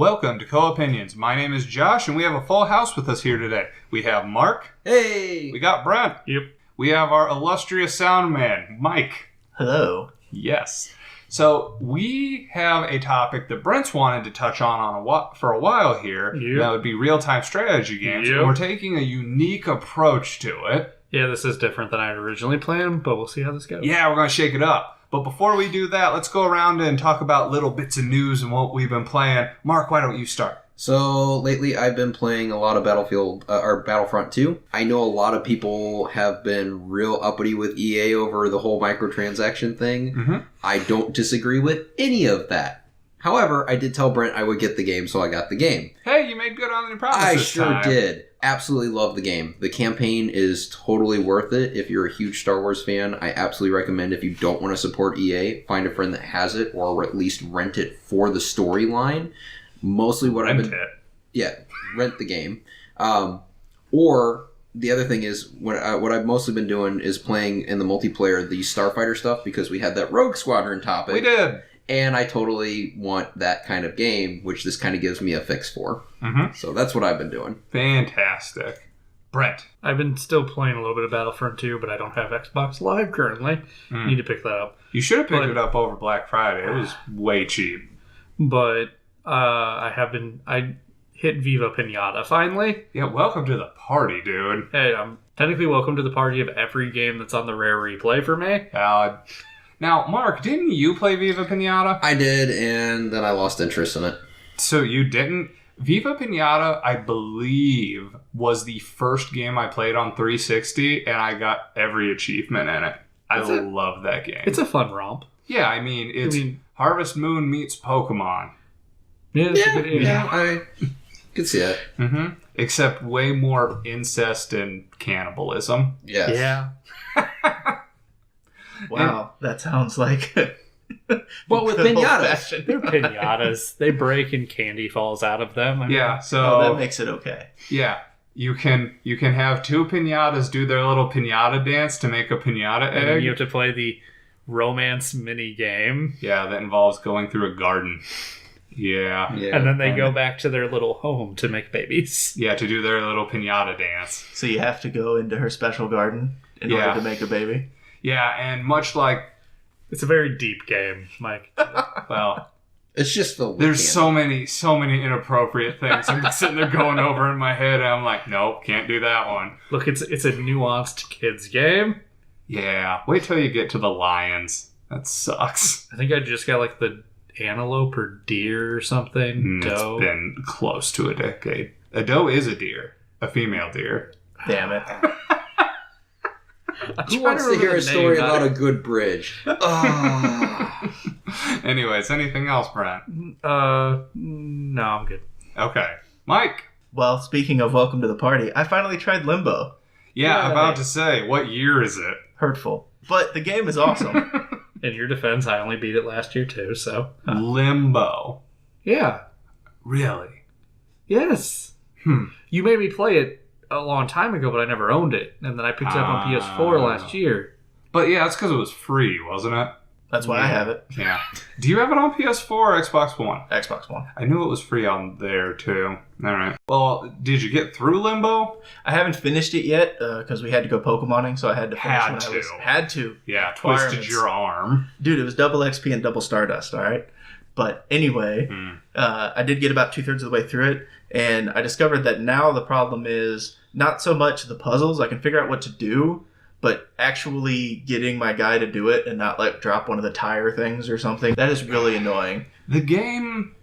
Welcome to Co-Opinions. My name is Josh, and we have a full house with us here today. We have Mark. Hey! We got Brent. Yep. We have our illustrious sound man, Mike. Hello. Yes. So we have a topic that Brent's wanted to touch on for a while here. Yep. That would be real-time strategy games. Yep. And we're taking a unique approach to it. Yeah, this is different than I had originally planned, but we'll see how this goes. Yeah, we're going to shake it up. But before we do that, let's go around and talk about little bits of news and what we've been playing. Mark, why don't you start? So, lately I've been playing a lot of Battlefront 2. I know a lot of people have been real uppity with EA over the whole microtransaction thing. Mm-hmm. I don't disagree with any of that. However, I did tell Brent I would get the game, so I got the game. Hey, you made good on your promise I this sure time. did. Absolutely love the game. The campaign is totally worth it. If you're a huge Star Wars fan, I absolutely recommend, if you don't want to support EA, find a friend that has it, or at least rent it for the storyline. Mostly what I've been... Yeah, rent the game. Or the other thing is, what I've mostly been doing is playing in the multiplayer the Starfighter stuff, because we had that Rogue Squadron topic. We did. And I totally want that kind of game, which this kind of gives me a fix for. Mm-hmm. So that's what I've been doing. Fantastic. Brent. I've been still playing a little bit of Battlefront 2, but I don't have Xbox Live currently. Need to pick that up. You should have picked it up over Black Friday. It was way cheap. But I hit Viva Pinata finally. Yeah, welcome to the party, dude. Hey, I'm technically welcome to the party of every game that's on the rare replay for me. Now, Mark, didn't you play Viva Pinata? I did, and then I lost interest in it. So you didn't? Viva Pinata, I believe, was the first game I played on 360, and I got every achievement in it. I love that game. It's a fun romp. Yeah, I mean, it's Harvest Moon meets Pokemon. Yeah, I could see it. Mm-hmm. Except way more incest and cannibalism. Yes. Yeah. Wow, that sounds like... Well, with pinatas. They're pinatas. They break and candy falls out of them. So that makes it okay. Yeah, you can have two pinatas do their little pinata dance to make a pinata And egg. then you have to play the romance mini game. Yeah, that involves going through a garden. Yeah. And then they go back to their little home to make babies. Yeah, to do their little pinata dance. So you have to go into her special garden in order to make a baby? Yeah, and much like... It's a very deep game, Mike. Well... It's just the... There's so many inappropriate things. I'm just sitting there going over in my head, and I'm like, nope, can't do that one. Look, it's a nuanced kids game. Yeah, wait till you get to the lions. That sucks. I think I just got like the antelope or deer or something. Doe. It's been close to a decade. A doe is a deer. A female deer. Damn it. Who wants to hear a story about a good bridge? Anyways, anything else, Brent? No, I'm good. Okay. Mike? Well, speaking of welcome to the party, I finally tried Limbo. Yeah, Yay. I'm about to say, what year is it? Hurtful. But the game is awesome. In your defense, I only beat it last year too, so... Limbo. Yeah. Really? Yes. You made me play it a long time ago, but I never owned it. And then I picked it up on PS4 last year. But yeah, that's because it was free, wasn't it? That's why I have it. Yeah. Do you have it on PS4 or Xbox One? Xbox One. I knew it was free on there, too. All right. Well, did you get through Limbo? I haven't finished it yet, because we had to go Pokemoning, so I had to finish Had to. Yeah, twisted your arm. Dude, it was double XP and double Stardust, alright? But anyway, I did get about 2/3 of the way through it, and I discovered that now the problem is not so much the puzzles, I can figure out what to do, but actually getting my guy to do it and not like drop one of the tire things or something, that is really annoying. The game,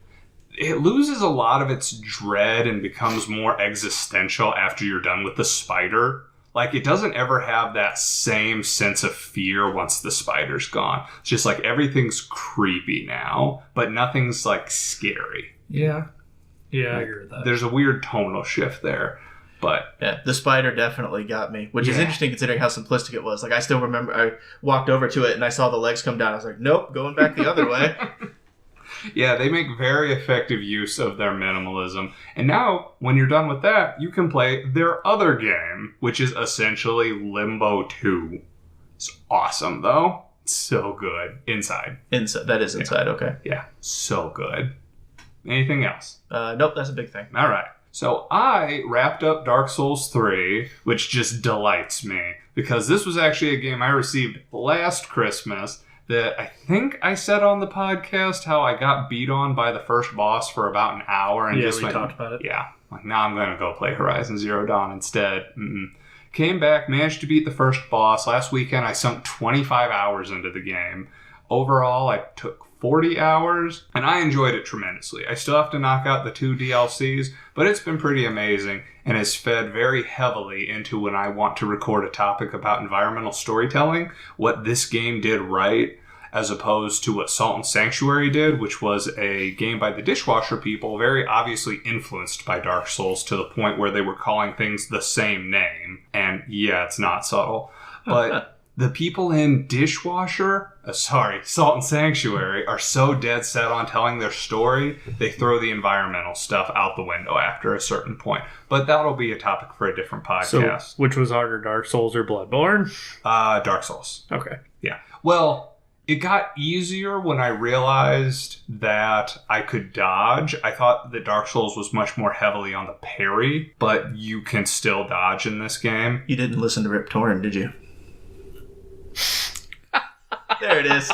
it loses a lot of its dread and becomes more existential after you're done with the spider. Like, it doesn't ever have that same sense of fear once the spider's gone. It's just like everything's creepy now, but nothing's like scary. Yeah. Yeah, I agree with that. There's a weird tonal shift there. But yeah, the spider definitely got me, which is interesting considering how simplistic it was. Like, I still remember I walked over to it and I saw the legs come down. I was like, nope, going back the other way. Yeah, they make very effective use of their minimalism. And now, when you're done with that, you can play their other game, which is essentially Limbo 2. It's awesome, though. It's so good. Inside. That is inside, okay. Yeah, so good. Anything else? Nope, that's a big thing. All right. So I wrapped up Dark Souls 3, which just delights me, because this was actually a game I received last Christmas that I think I said on the podcast how I got beat on by the first boss for about an hour. And we talked about it. Yeah. Like, now I'm going to go play Horizon Zero Dawn instead. Came back, managed to beat the first boss. Last weekend, I sunk 25 hours into the game. Overall, I took 40 hours, and I enjoyed it tremendously. I still have to knock out the 2 DLCs, but it's been pretty amazing and has fed very heavily into when I want to record a topic about environmental storytelling, what this game did right, as opposed to what Salt and Sanctuary did, which was a game by the Dishwasher people, very obviously influenced by Dark Souls to the point where they were calling things the same name. And yeah, it's not subtle. But the people in Salt and Sanctuary are so dead set on telling their story, they throw the environmental stuff out the window after a certain point. But that'll be a topic for a different podcast. So, which was harder, Dark Souls or Bloodborne? Dark Souls. Okay. Yeah. Well, it got easier when I realized that I could dodge. I thought that Dark Souls was much more heavily on the parry, but you can still dodge in this game. You didn't listen to Rip Torn, did you? There it is.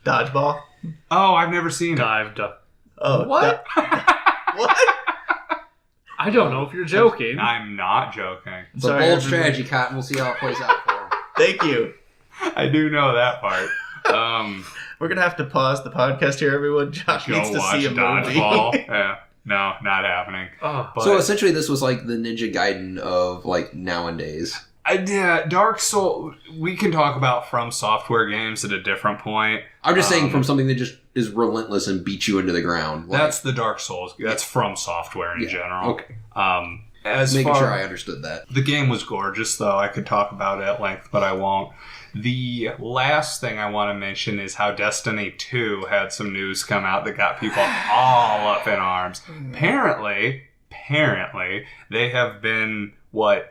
Dodgeball. Oh, I've never seen it. Dived. Oh, What? what? I don't know if you're joking. I'm not joking. It's a bold strategy, Cotton. We'll see how it plays out for him. Thank you. I do know that part. We're gonna have to pause the podcast here, everyone. Josh Go needs to watch see a movie. Dodgeball. Yeah. No, not happening. Oh. But So essentially, this was like the Ninja Gaiden of like nowadays. Dark Souls, we can talk about From Software games at a different point. I'm just saying from something that just is relentless and beats you into the ground. Like, That's the Dark Souls. That's From Software in general. Okay. As Making far, sure I understood that. The game was gorgeous, though. I could talk about it at length, but I won't. The last thing I want to mention is how Destiny 2 had some news come out that got people all up in arms. Apparently, they have been,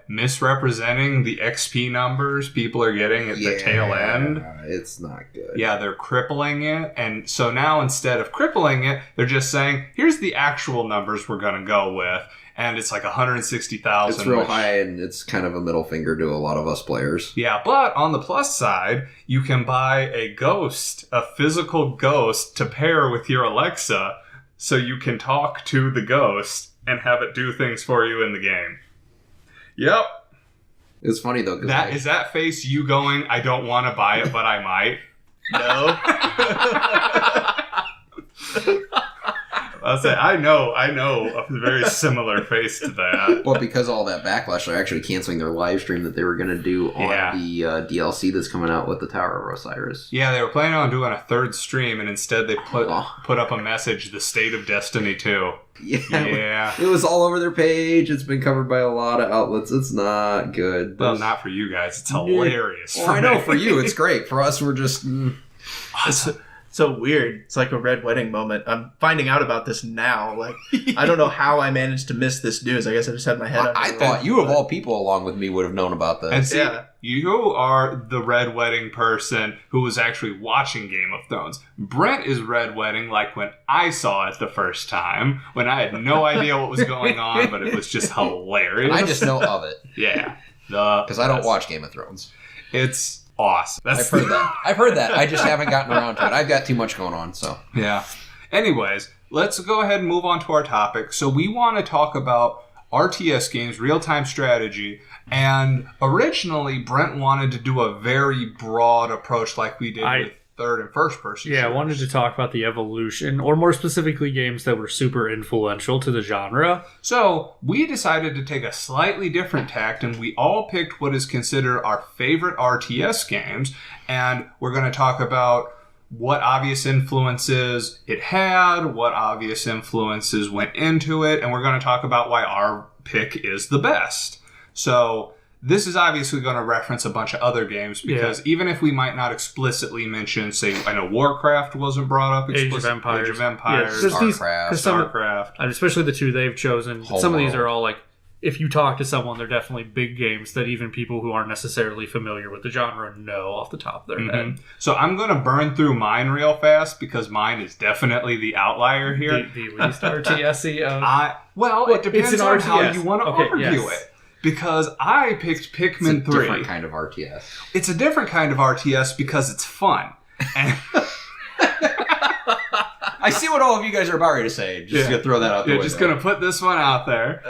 misrepresenting the XP numbers people are getting at the tail end? It's not good. Yeah, they're crippling it. And so now instead of crippling it, they're just saying, here's the actual numbers we're going to go with. And it's like 160,000. It's real high, and it's kind of a middle finger to a lot of us players. Yeah, but on the plus side, you can buy a physical ghost to pair with your Alexa, so you can talk to the ghost and have it do things for you in the game. Yep. It's funny, though. Is that face you going, I don't want to buy it, but I might? No. I'll say, I know a very similar face to that. Well, because of all that backlash, they're actually canceling their live stream that they were going to do on the DLC that's coming out with the Tower of Osiris. Yeah, they were planning on doing a third stream, and instead they put up a message, the state of Destiny 2. Yeah. It was all over their page. It's been covered by a lot of outlets. It's not good. Well, not for you guys. It's hilarious. Well, I know for you, it's great. For us, we're just... It's so weird. It's like a Red Wedding moment. I'm finding out about this now. Like, I don't know how I managed to miss this news. I guess I just had my head up. I thought you, of all people, along with me, would have known about this. And see, you are the Red Wedding person who was actually watching Game of Thrones. Brent is Red Wedding like when I saw it the first time, when I had no idea what was going on, but it was just hilarious. I just know of it. Yeah. Because I don't watch Game of Thrones. It's awesome. I've heard that. I just haven't gotten around to it. I've got too much going on, so. Yeah. Anyways, let's go ahead and move on to our topic. So we want to talk about RTS games, real-time strategy, and originally Brent wanted to do a very broad approach like we did with third and first person. Yeah, I wanted to talk about the evolution, or more specifically games that were super influential to the genre. So we decided to take a slightly different tact, and we all picked what is considered our favorite RTS games, and we're going to talk about what obvious influences it had, what obvious influences went into it, and we're going to talk about why our pick is the best. So this is obviously going to reference a bunch of other games because even if we might not explicitly mention, say, I know Warcraft wasn't brought up explicitly. Age of Empires. StarCraft. And especially the two they've chosen. Some of these are all like if you talk to someone, they're definitely big games that even people who aren't necessarily familiar with the genre know off the top of their head. So I'm going to burn through mine real fast because mine is definitely the outlier here. The least RTS-y of... It depends it's an on RTS. how you want to argue it. Because I picked Pikmin 3. It's a different kind of RTS. It's a different kind of RTS because it's fun. And I see what all of you guys are about ready to say. Just gonna throw that out there. You're just going to put this one out there.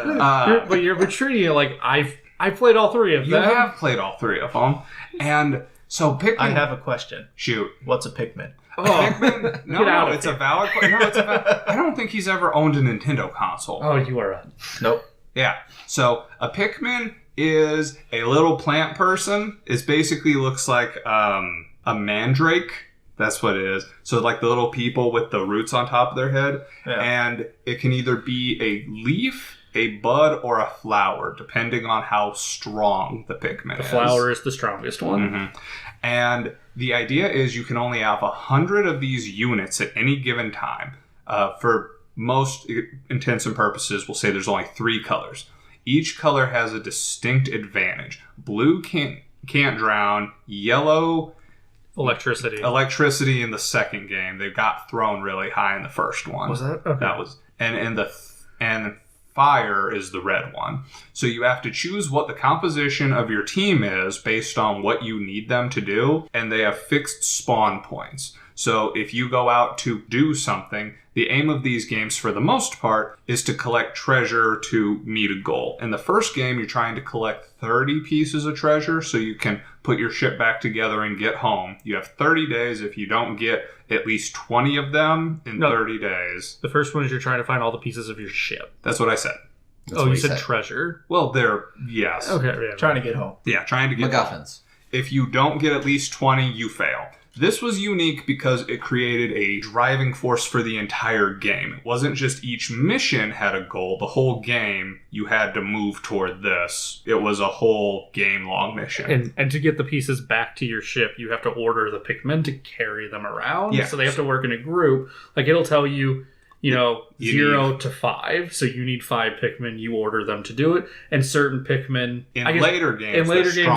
but you're treating it like I played all three of them. You have played all 3 of them. And so Pikmin... I have a question. Shoot. What's a Pikmin? Pikmin? No, Get out of it's here. a valid question. No, it's a valid... I don't think he's ever owned a Nintendo console. Oh, you are a... Nope. Yeah. So a Pikmin is a little plant person. It basically looks like a mandrake. That's what it is. So like the little people with the roots on top of their head. Yeah. And it can either be a leaf, a bud, or a flower, depending on how strong the Pikmin is. The flower is the strongest one. Mm-hmm. And the idea is you can only have 100 of these units at any given time. For most intents and purposes, we'll say there's only 3 colors. Each color has a distinct advantage. Blue can't drown. Yellow... Electricity in the second game. They got thrown really high in the first one. Was that? Okay. That was... And fire is the red one. So you have to choose what the composition of your team is based on what you need them to do, and they have fixed spawn points. So if you go out to do something, the aim of these games, for the most part, is to collect treasure to meet a goal. In the first game, you're trying to collect 30 pieces of treasure so you can put your ship back together and get home. You have 30 days. If you don't get at least 20 of them in 30 days... The first one is you're trying to find all the pieces of your ship. That's what I said. You said treasure? Well, yes. Okay. Yeah, Trying to get home. Yeah, trying to get MacGuffins. home. If you don't get at least 20, you fail. This was unique because it created a driving force for the entire game. It wasn't just each mission had a goal. The whole game, you had to move toward this. It was a whole game-long mission. And to get the pieces back to your ship, you have to order the Pikmin to carry them around. Yeah. So they have to work in a group. Like, it'll tell you... You 0 to 5, so you need 5 Pikmin. You order them to do it, and certain Pikmin. In later games,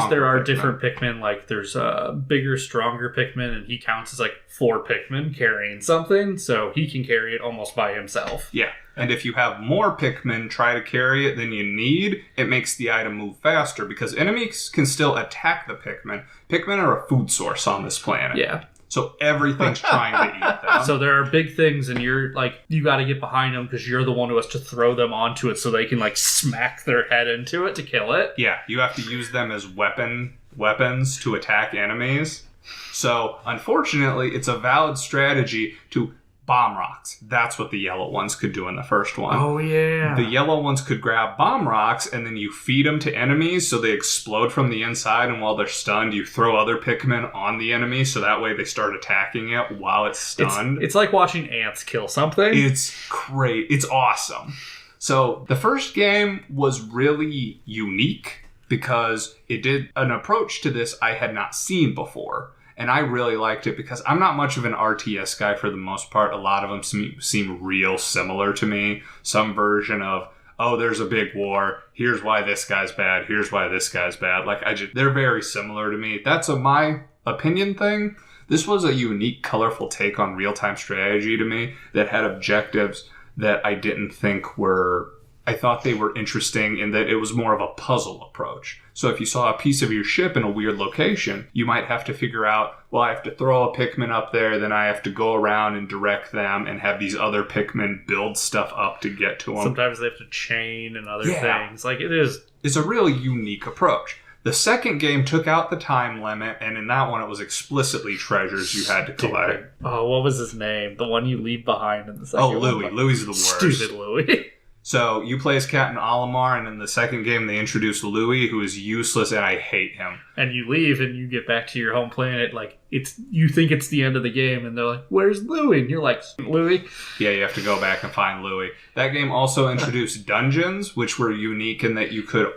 there are different Pikmin. Like there's a bigger, stronger Pikmin, and he counts as like 4 Pikmin carrying something, so he can carry it almost by himself. Yeah, and if you have more Pikmin try to carry it than you need, it makes the item move faster because enemies can still attack the Pikmin. Pikmin are a food source on this planet. Yeah. So everything's trying to eat them. So there are big things, and you're like, you got to get behind them because you're the one who has to throw them onto it so they can like smack their head into it to kill it. Yeah, you have to use them as weapons to attack enemies. So unfortunately, it's a valid strategy to bomb rocks. That's what the yellow ones could do in the first one. Oh, yeah. The yellow ones could grab bomb rocks, and then you feed them to enemies so they explode from the inside, and while they're stunned, you throw other Pikmin on the enemy so that way they start attacking it while it's stunned. It's like watching ants kill something. It's great. It's awesome. So the first game was really unique because it did an approach to this I had not seen before. And I really liked it because I'm not much of an RTS guy for the most part. A lot of them seem real similar to me. Some version of, oh, there's a big war. Here's why this guy's bad. Here's why this guy's bad. They're very similar to me. That's my opinion thing. This was a unique, colorful take on real-time strategy to me that had objectives that I didn't think were... I thought they were interesting in that it was more of a puzzle approach. So if you saw a piece of your ship in a weird location, you might have to figure out, well, I have to throw a Pikmin up there, then I have to go around and direct them and have these other Pikmin build stuff up to get to them. Sometimes they have to chain and other things. Like, it is... It's a really unique approach. The second game took out the time limit, and in that one it was explicitly treasures you had to collect. Oh, what was his name? The one you leave behind in the second one. Oh, Louis. Louis is the worst. Stupid Louis. So you play as Captain Olimar, and in the second game they introduce Louis, who is useless, and I hate him. And you leave, and you get back to your home planet, like, you think it's the end of the game, and they're like, where's Louis? And you're like, Louis? Yeah, you have to go back and find Louis. That game also introduced dungeons, which were unique in that you couldn't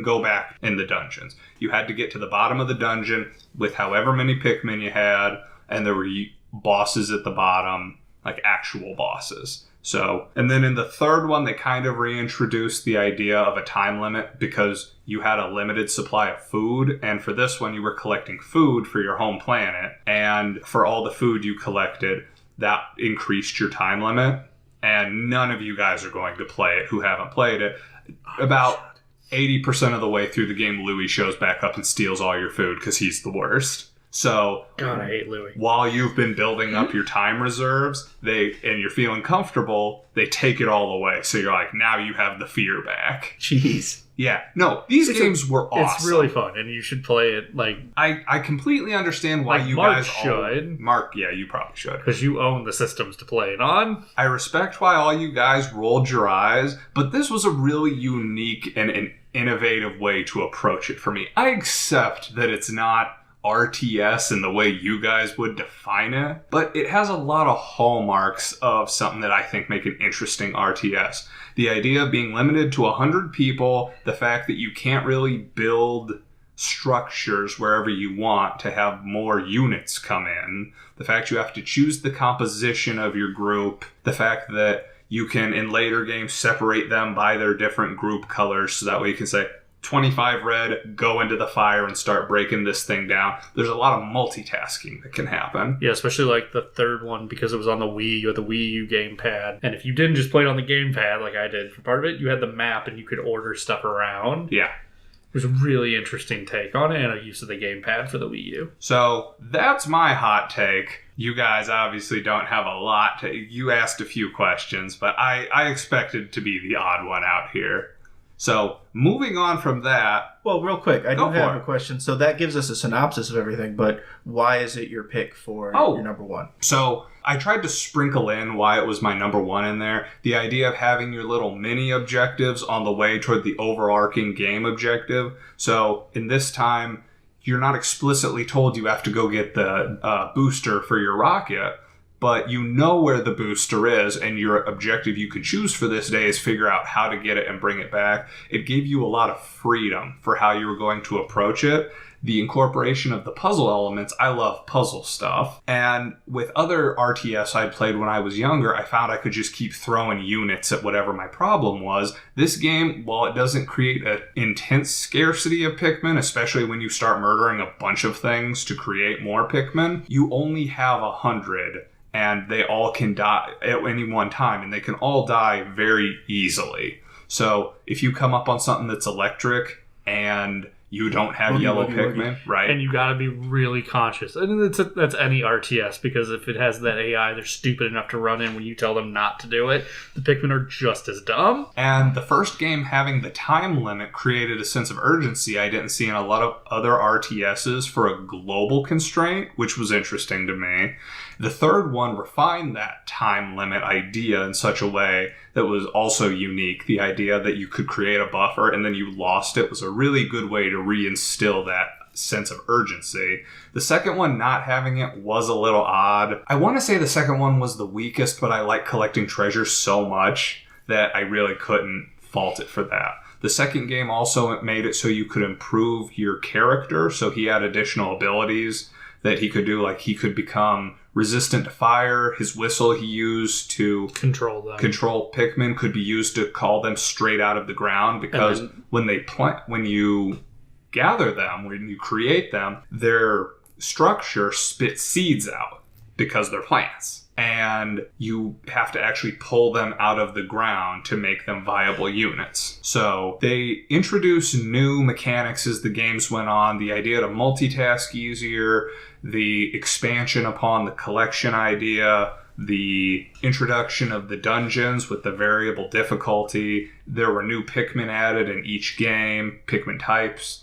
go back in the dungeons. You had to get to the bottom of the dungeon with however many Pikmin you had, and there were bosses at the bottom, like actual bosses. So, and then in the third one, they kind of reintroduced the idea of a time limit because you had a limited supply of food. And for this one, you were collecting food for your home planet. And for all the food you collected, that increased your time limit. And none of you guys are going to play it who haven't played it. About 80% of the way through the game, Louis shows back up and steals all your food because he's the worst. So, God, I hate Louis. While you've been building up your time reserves, and you're feeling comfortable, they take it all away. So you're like, now you have the fear back. Jeez. Yeah. No, these games were awesome. It's really fun, and you should play it like... I completely understand why like you Mark guys should. Mark, yeah, you probably should. Because you own the systems to play it on. I respect why all you guys rolled your eyes, but this was a really unique and an innovative way to approach it for me. I accept that it's not RTS in the way you guys would define it, but it has a lot of hallmarks of something that I think make an interesting RTS. The idea of being limited to 100 people, the fact that you can't really build structures wherever you want to have more units come in, the fact you have to choose the composition of your group, the fact that you can, in later games, separate them by their different group colors, so that way you can say, 25 red, go into the fire and start breaking this thing down. There's a lot of multitasking that can happen. Yeah, especially like the third one, because it was on the Wii, you had the Wii U gamepad. And if you didn't just play it on the gamepad like I did for part of it, you had the map and you could order stuff around. Yeah. It was a really interesting take on it and a use of the gamepad for the Wii U. So that's my hot take. You guys obviously don't have a lot to... You asked a few questions, but I expected to be the odd one out here. So, moving on from that... Well, real quick, I do have a question. So that gives us a synopsis of everything, but why is it your pick for your number one? So, I tried to sprinkle in why it was my number one in there. The idea of having your little mini objectives on the way toward the overarching game objective. So, in this time, you're not explicitly told you have to go get the booster for your rocket, but you know where the booster is, and your objective you could choose for this day is figure out how to get it and bring it back. It gave you a lot of freedom for how you were going to approach it. The incorporation of the puzzle elements, I love puzzle stuff. And with other RTS I'd played when I was younger, I found I could just keep throwing units at whatever my problem was. This game, while it doesn't create an intense scarcity of Pikmin, especially when you start murdering a bunch of things to create more Pikmin, you only have 100. And they all can die at any one time, and they can all die very easily. So if you come up on something that's electric and you don't have yellow Pikmin, right? And you got to be really conscious. And that's any RTS, because if it has that AI, they're stupid enough to run in when you tell them not to do it. The Pikmin are just as dumb. And the first game having the time limit created a sense of urgency I didn't see in a lot of other RTSs for a global constraint, which was interesting to me. The third one refined that time limit idea in such a way that was also unique. The idea that you could create a buffer and then you lost it was a really good way to reinstill that sense of urgency. The second one not having it was a little odd. I want to say the second one was the weakest, but I like collecting treasures so much that I really couldn't fault it for that. The second game also made it so you could improve your character, so he had additional abilities that he could do, like he could become resistant to fire. His whistle he used to control them. Control Pikmin could be used to call them straight out of the ground, because when you gather them, when you create them, their structure spits seeds out because they're plants. And you have to actually pull them out of the ground to make them viable units. So they introduced new mechanics as the games went on. The idea to multitask easier, the expansion upon the collection idea, the introduction of the dungeons with the variable difficulty. There were new Pikmin added in each game, Pikmin types.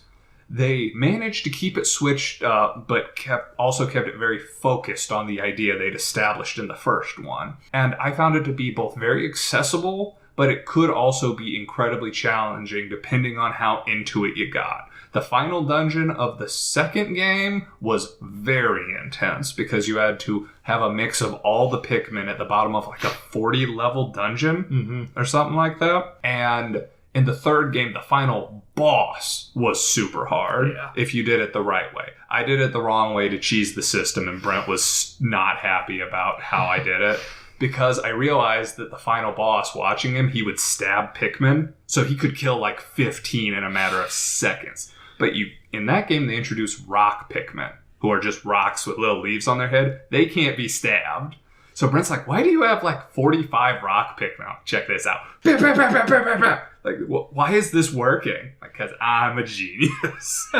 They managed to keep it switched up, but kept it very focused on the idea they'd established in the first one. And I found it to be both very accessible, but it could also be incredibly challenging depending on how into it you got. The final dungeon of the second game was very intense because you had to have a mix of all the Pikmin at the bottom of like a 40-level dungeon or something like that. And in the third game, the final boss was super hard if you did it the right way. I did it the wrong way to cheese the system, and Brent was not happy about how I did it because I realized that the final boss, watching him, he would stab Pikmin, so he could kill like 15 in a matter of seconds. But in that game, they introduced rock Pikmin, who are just rocks with little leaves on their head. They can't be stabbed. So Brent's like, why do you have like 45 rock Pikmin? Check this out. Like, why is this working? Like, because I'm a genius.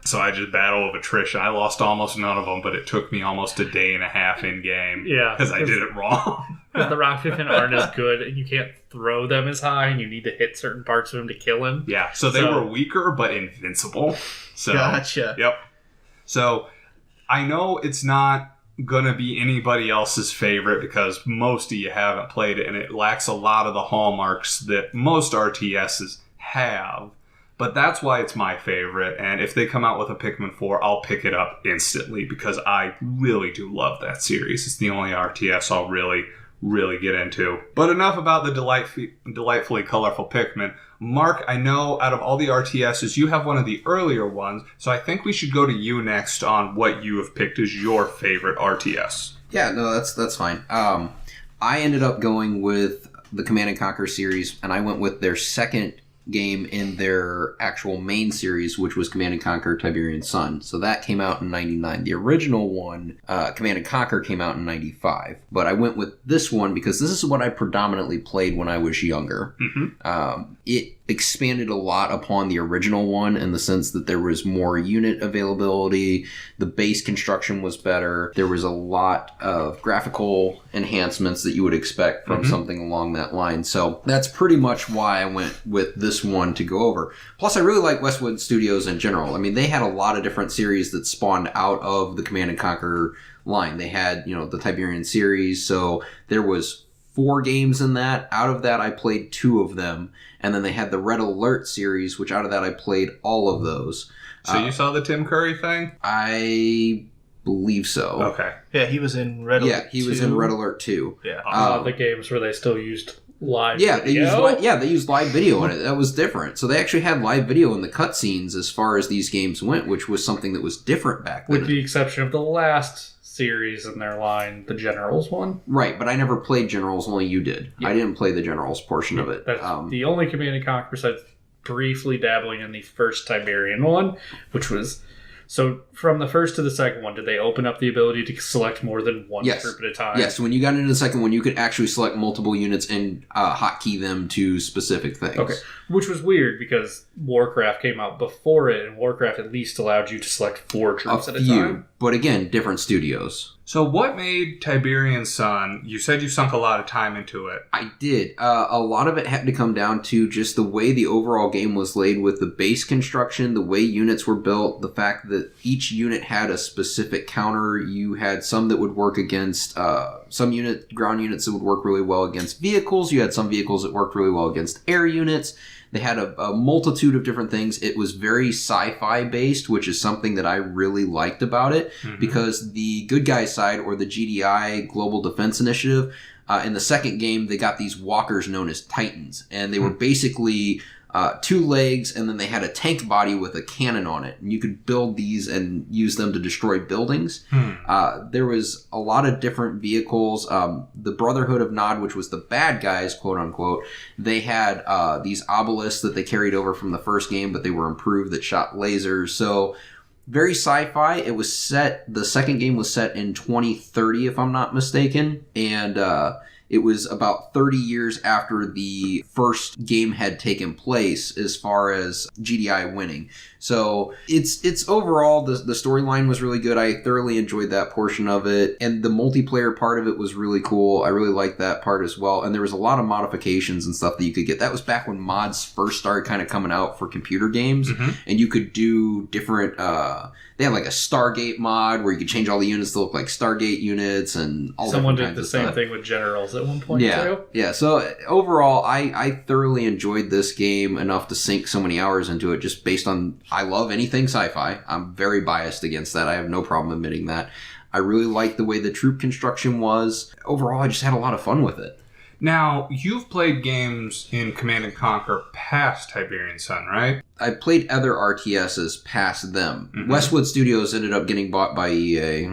So I just battle of attrition. I lost almost none of them, but it took me almost a day and a half in game. Yeah. Because I did it wrong. Because the rock Pikmin aren't as good, and you can't throw them as high, and you need to hit certain parts of them to kill him. Yeah, so they were weaker, but invincible. So, gotcha. Yep. So I know it's not gonna be anybody else's favorite because most of you haven't played it and it lacks a lot of the hallmarks that most RTSs have, but that's why it's my favorite. And if they come out with a Pikmin 4, I'll pick it up instantly because I really do love that series. It's the only RTS I'll really get into. But enough about the delightfully colorful Pikmin. Mark, I know out of all the RTSs, you have one of the earlier ones, so I think we should go to you next on what you have picked as your favorite RTS. Yeah, no, that's fine. I ended up going with the Command & Conquer series, and I went with their second game in their actual main series, which was Command & Conquer Tiberian Sun. So that came out in 99. The original one, Command & Conquer, came out in 95. But I went with this one because this is what I predominantly played when I was younger. Mm-hmm. It expanded a lot upon the original one in the sense that there was more unit availability, the base construction was better, there was a lot of graphical enhancements that you would expect from something along that line. So that's pretty much why I went with this one to go over. Plus, I really like Westwood Studios in general. I mean, they had a lot of different series that spawned out of the Command & Conquer line. They had, the Tiberian series, so there was 4 games in that. Out of that, I played 2 of them. And then they had the Red Alert series, which out of that, I played all of those. So you saw the Tim Curry thing? I believe so. Okay. Yeah, he was in Red Alert 2. Yeah, he was in Red Alert 2. Yeah. The games where they still used live video. They used live video in it. That was different. So they actually had live video in the cutscenes as far as these games went, which was something that was different back then. With the exception of the last series in their line, the Generals one. Right, but I never played Generals, only you did. Yeah. I didn't play the Generals portion of it. That's the only Command & Conquer besides briefly dabbling in the first Tiberian one, which was... So from the first to the second one, did they open up the ability to select more than one group at a time? Yes, when you got into the second one, you could actually select multiple units and hotkey them to specific things. Okay, which was weird because Warcraft came out before it, and Warcraft at least allowed you to select 4 troops at a time. But again, different studios. So what made Tiberian Sun, you said you sunk a lot of time into it. I did. A lot of it had to come down to just the way the overall game was laid with the base construction, the way units were built, the fact that each unit had a specific counter. You had some that would work against, ground units that would work really well against vehicles. You had some vehicles that worked really well against air units. They had a multitude of different things. It was very sci-fi based, which is something that I really liked about it, because the good guy side, or the GDI, Global Defense Initiative, in the second game, they got these walkers known as Titans, and they were basically 2 legs, and then they had a tank body with a cannon on it, and you could build these and use them to destroy buildings. There was a lot of different vehicles. The Brotherhood of Nod, which was the bad guys, quote unquote, they had these obelisks that they carried over from the first game, but they were improved that shot lasers. So very sci-fi. It was set, the second game was set in 2030, if I'm not mistaken, and it was about 30 years after the first game had taken place as far as GDI winning. So it's overall, the storyline was really good. I thoroughly enjoyed that portion of it. And the multiplayer part of it was really cool. I really liked that part as well. And there was a lot of modifications and stuff that you could get. That was back when mods first started kind of coming out for computer games. And you could do different... they had like a Stargate mod where you could change all the units to look like Stargate units and all Someone different did kinds the of same stuff. thing with Generals at one point too. Yeah. So overall, I thoroughly enjoyed this game enough to sink so many hours into it just based on, I love anything sci-fi. I'm very biased against that. I have no problem admitting that. I really liked the way the troop construction was. Overall, I just had a lot of fun with it. Now, you've played games in Command & Conquer past Tiberian Sun, right? I played other RTSs past them. Mm-hmm. Westwood Studios ended up getting bought by EA.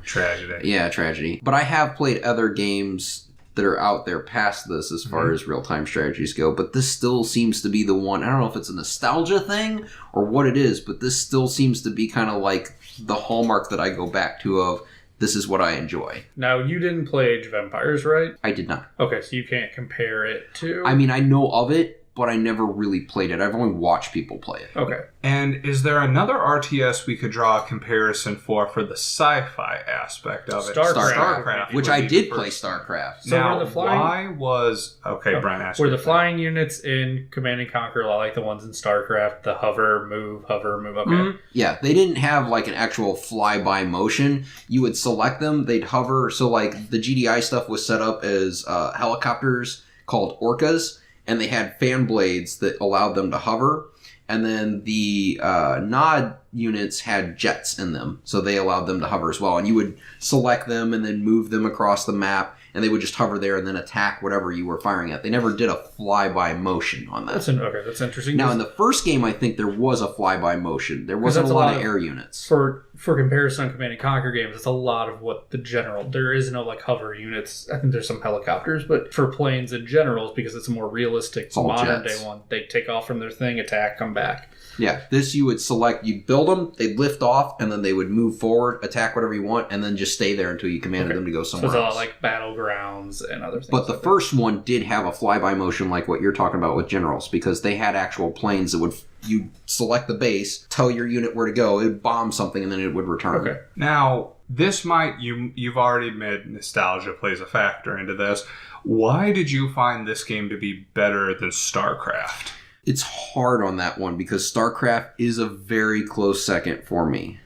Tragedy. Yeah, tragedy. But I have played other games that are out there past this as far as real-time strategies go, but this still seems to be the one. I don't know if it's a nostalgia thing or what it is, but this still seems to be kind of like the hallmark that I go back to of this is what I enjoy. Now, you didn't play Age of Empires, right? I did not. Okay, so you can't compare it to... I mean, I know of it, but I never really played it. I've only watched people play it. Okay. And is there another RTS we could draw a comparison for the sci-fi aspect of it? StarCraft. Which I did play StarCraft. So now, were the flying... why was... Okay, Brian, ask Were you the that. flying units in Command & Conquer a lot like the ones in StarCraft? The hover, move, okay. Mm-hmm. Yeah, they didn't have like an actual fly-by motion. You would select them, they'd hover. So like the GDI stuff was set up as helicopters called orcas, and they had fan blades that allowed them to hover. And then the nod units had jets in them, so they allowed them to hover as well. And you would select them and then move them across the map, and they would just hover there and then attack whatever you were firing at. They never did a fly-by motion on that. That's interesting. Now, in the first game, I think there was a fly-by motion. There wasn't a lot of air units. For comparison on Command & Conquer games, it's a lot of what the general... There is no, like, hover units. I think there's some helicopters, but for planes in general, because it's a more realistic, modern-day one, they take off from their thing, attack, come back. Yeah, this you would select, you'd build them, they'd lift off, and then they would move forward, attack whatever you want, and then just stay there until you commanded them to go somewhere else. So it's else. all like battlegrounds and other things. But the first one did have a flyby motion like what you're talking about with generals, because they had actual planes that would, you'd select the base, tell your unit where to go, it would bomb something, and then it would return. Okay. Now, this might, you've already admitted nostalgia plays a factor into this. Why did you find this game to be better than StarCraft? It's hard on that one because StarCraft is a very close second for me.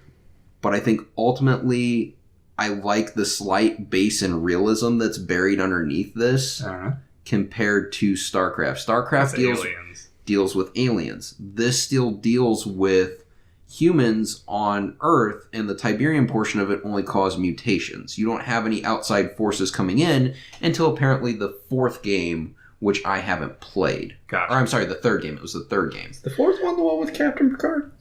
But I think ultimately I like the slight base and realism that's buried underneath this compared to StarCraft. StarCraft deals with aliens. This still deals with humans on Earth, and the Tiberian portion of it only caused mutations. You don't have any outside forces coming in until apparently the fourth game, which I haven't played. Gotcha. Or I'm sorry, the third game. It was the third game. Is the fourth one the one with Captain Picard?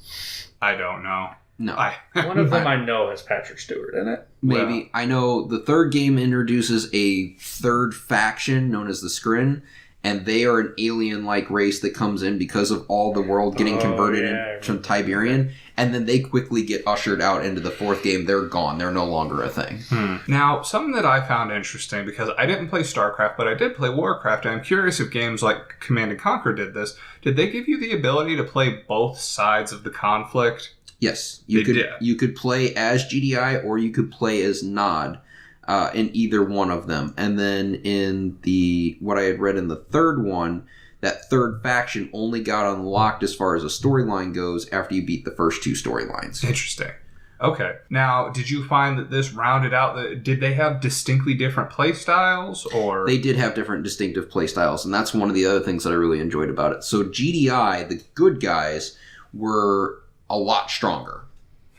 I don't know. No. One of them I know has Patrick Stewart in it. Maybe. Well. I know the third game introduces a third faction known as the Skrin, and they are an alien-like race that comes in because of all the world getting converted from Tiberian, and then they quickly get ushered out into the fourth game. They're gone. They're no longer a thing. Now, something that I found interesting, because I didn't play StarCraft, but I did play Warcraft, and I'm curious if games like Command & Conquer did this. Did they give you the ability to play both sides of the conflict? Yes. You could play as GDI or you could play as Nod. In either one of them. And then in what I had read in the third one, that third faction only got unlocked as far as a storyline goes after you beat the first two storylines. Interesting. Okay. Now, did you find that this rounded out did they have distinctly different play styles, or? They did have different distinctive play styles, and that's one of the other things that I really enjoyed about it. So GDI, the good guys, were a lot stronger,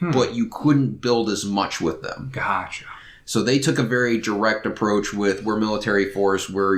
but you couldn't build as much with them. Gotcha. So they took a very direct approach with, we're military force, we're,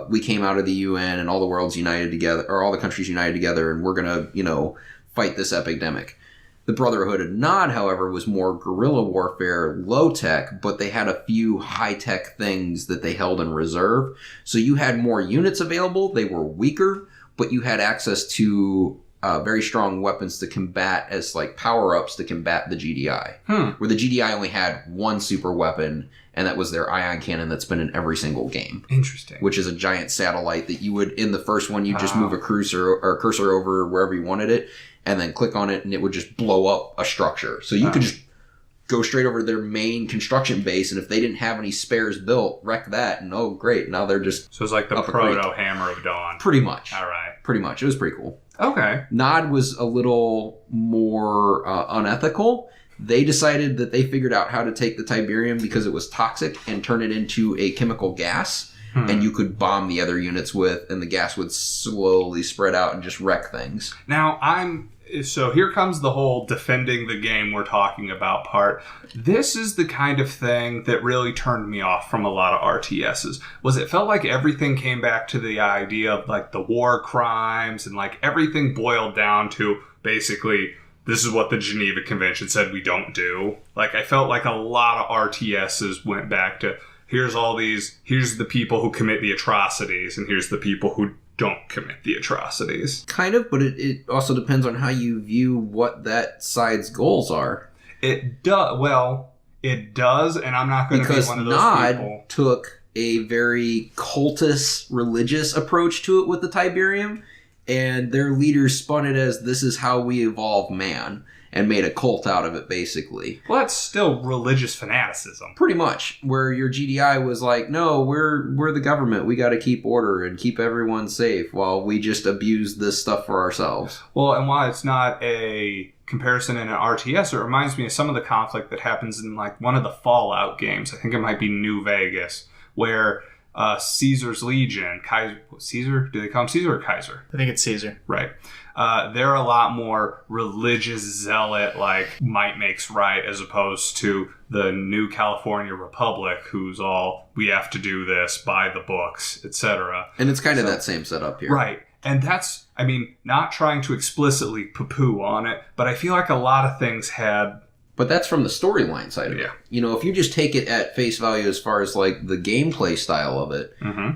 we came out of the UN and all the world's united together, or all the countries united together, and we're going to, fight this epidemic. The Brotherhood of Nod, however, was more guerrilla warfare, low-tech, but they had a few high-tech things that they held in reserve. So you had more units available, they were weaker, but you had access to very strong weapons to combat as like power-ups to combat the GDI. Where the GDI only had one super weapon, and that was their ion cannon that's been in every single game. Interesting. Which is a giant satellite that you would, in the first one, you just move a cursor over wherever you wanted it, and then click on it, and it would just blow up a structure. So you could just go straight over to their main construction base, and if they didn't have any spares built, wreck that, and oh great, now they're just So it's like the proto Hammer of Dawn. Pretty much. All right. Pretty much. It was pretty cool. Okay. Nod was a little more unethical. They decided that they figured out how to take the Tiberium because it was toxic and turn it into a chemical gas, and you could bomb the other units with, and the gas would slowly spread out and just wreck things. Now, So here comes the whole defending the game we're talking about part. This is the kind of thing that really turned me off from a lot of RTSs. Was it felt like everything came back to the idea of like the war crimes and like everything boiled down to basically this is what the Geneva Convention said we don't do. Like I felt like a lot of RTSs went back to here's the people who commit the atrocities and here's the people who don't commit the atrocities. Kind of, but it also depends on how you view what that side's goals are. It does. Well, it does, and I'm not going to be one of those people. Nod took a very cultist, religious approach to it with the Tiberium, and their leaders spun it as this is how we evolve man, and made a cult out of it, basically. Well, that's still religious fanaticism. Pretty much, where your GDI was like, no, we're the government. We got to keep order and keep everyone safe while we just abuse this stuff for ourselves. Well, and while it's not a comparison in an RTS, it reminds me of some of the conflict that happens in like one of the Fallout games. I think it might be New Vegas, where Caesar's Legion, Caesar, do they call him Caesar or Kaiser? I think it's Caesar. Right. They're a lot more religious zealot, like might makes right, as opposed to the New California Republic, who's all, we have to do this, by the books, etc. And it's kind of that same setup here. Right. And that's, I mean, not trying to explicitly poo-poo on it, but I feel like a lot of things had... But that's from the storyline side of it. You know, if you just take it at face value as far as, like, the gameplay style of it,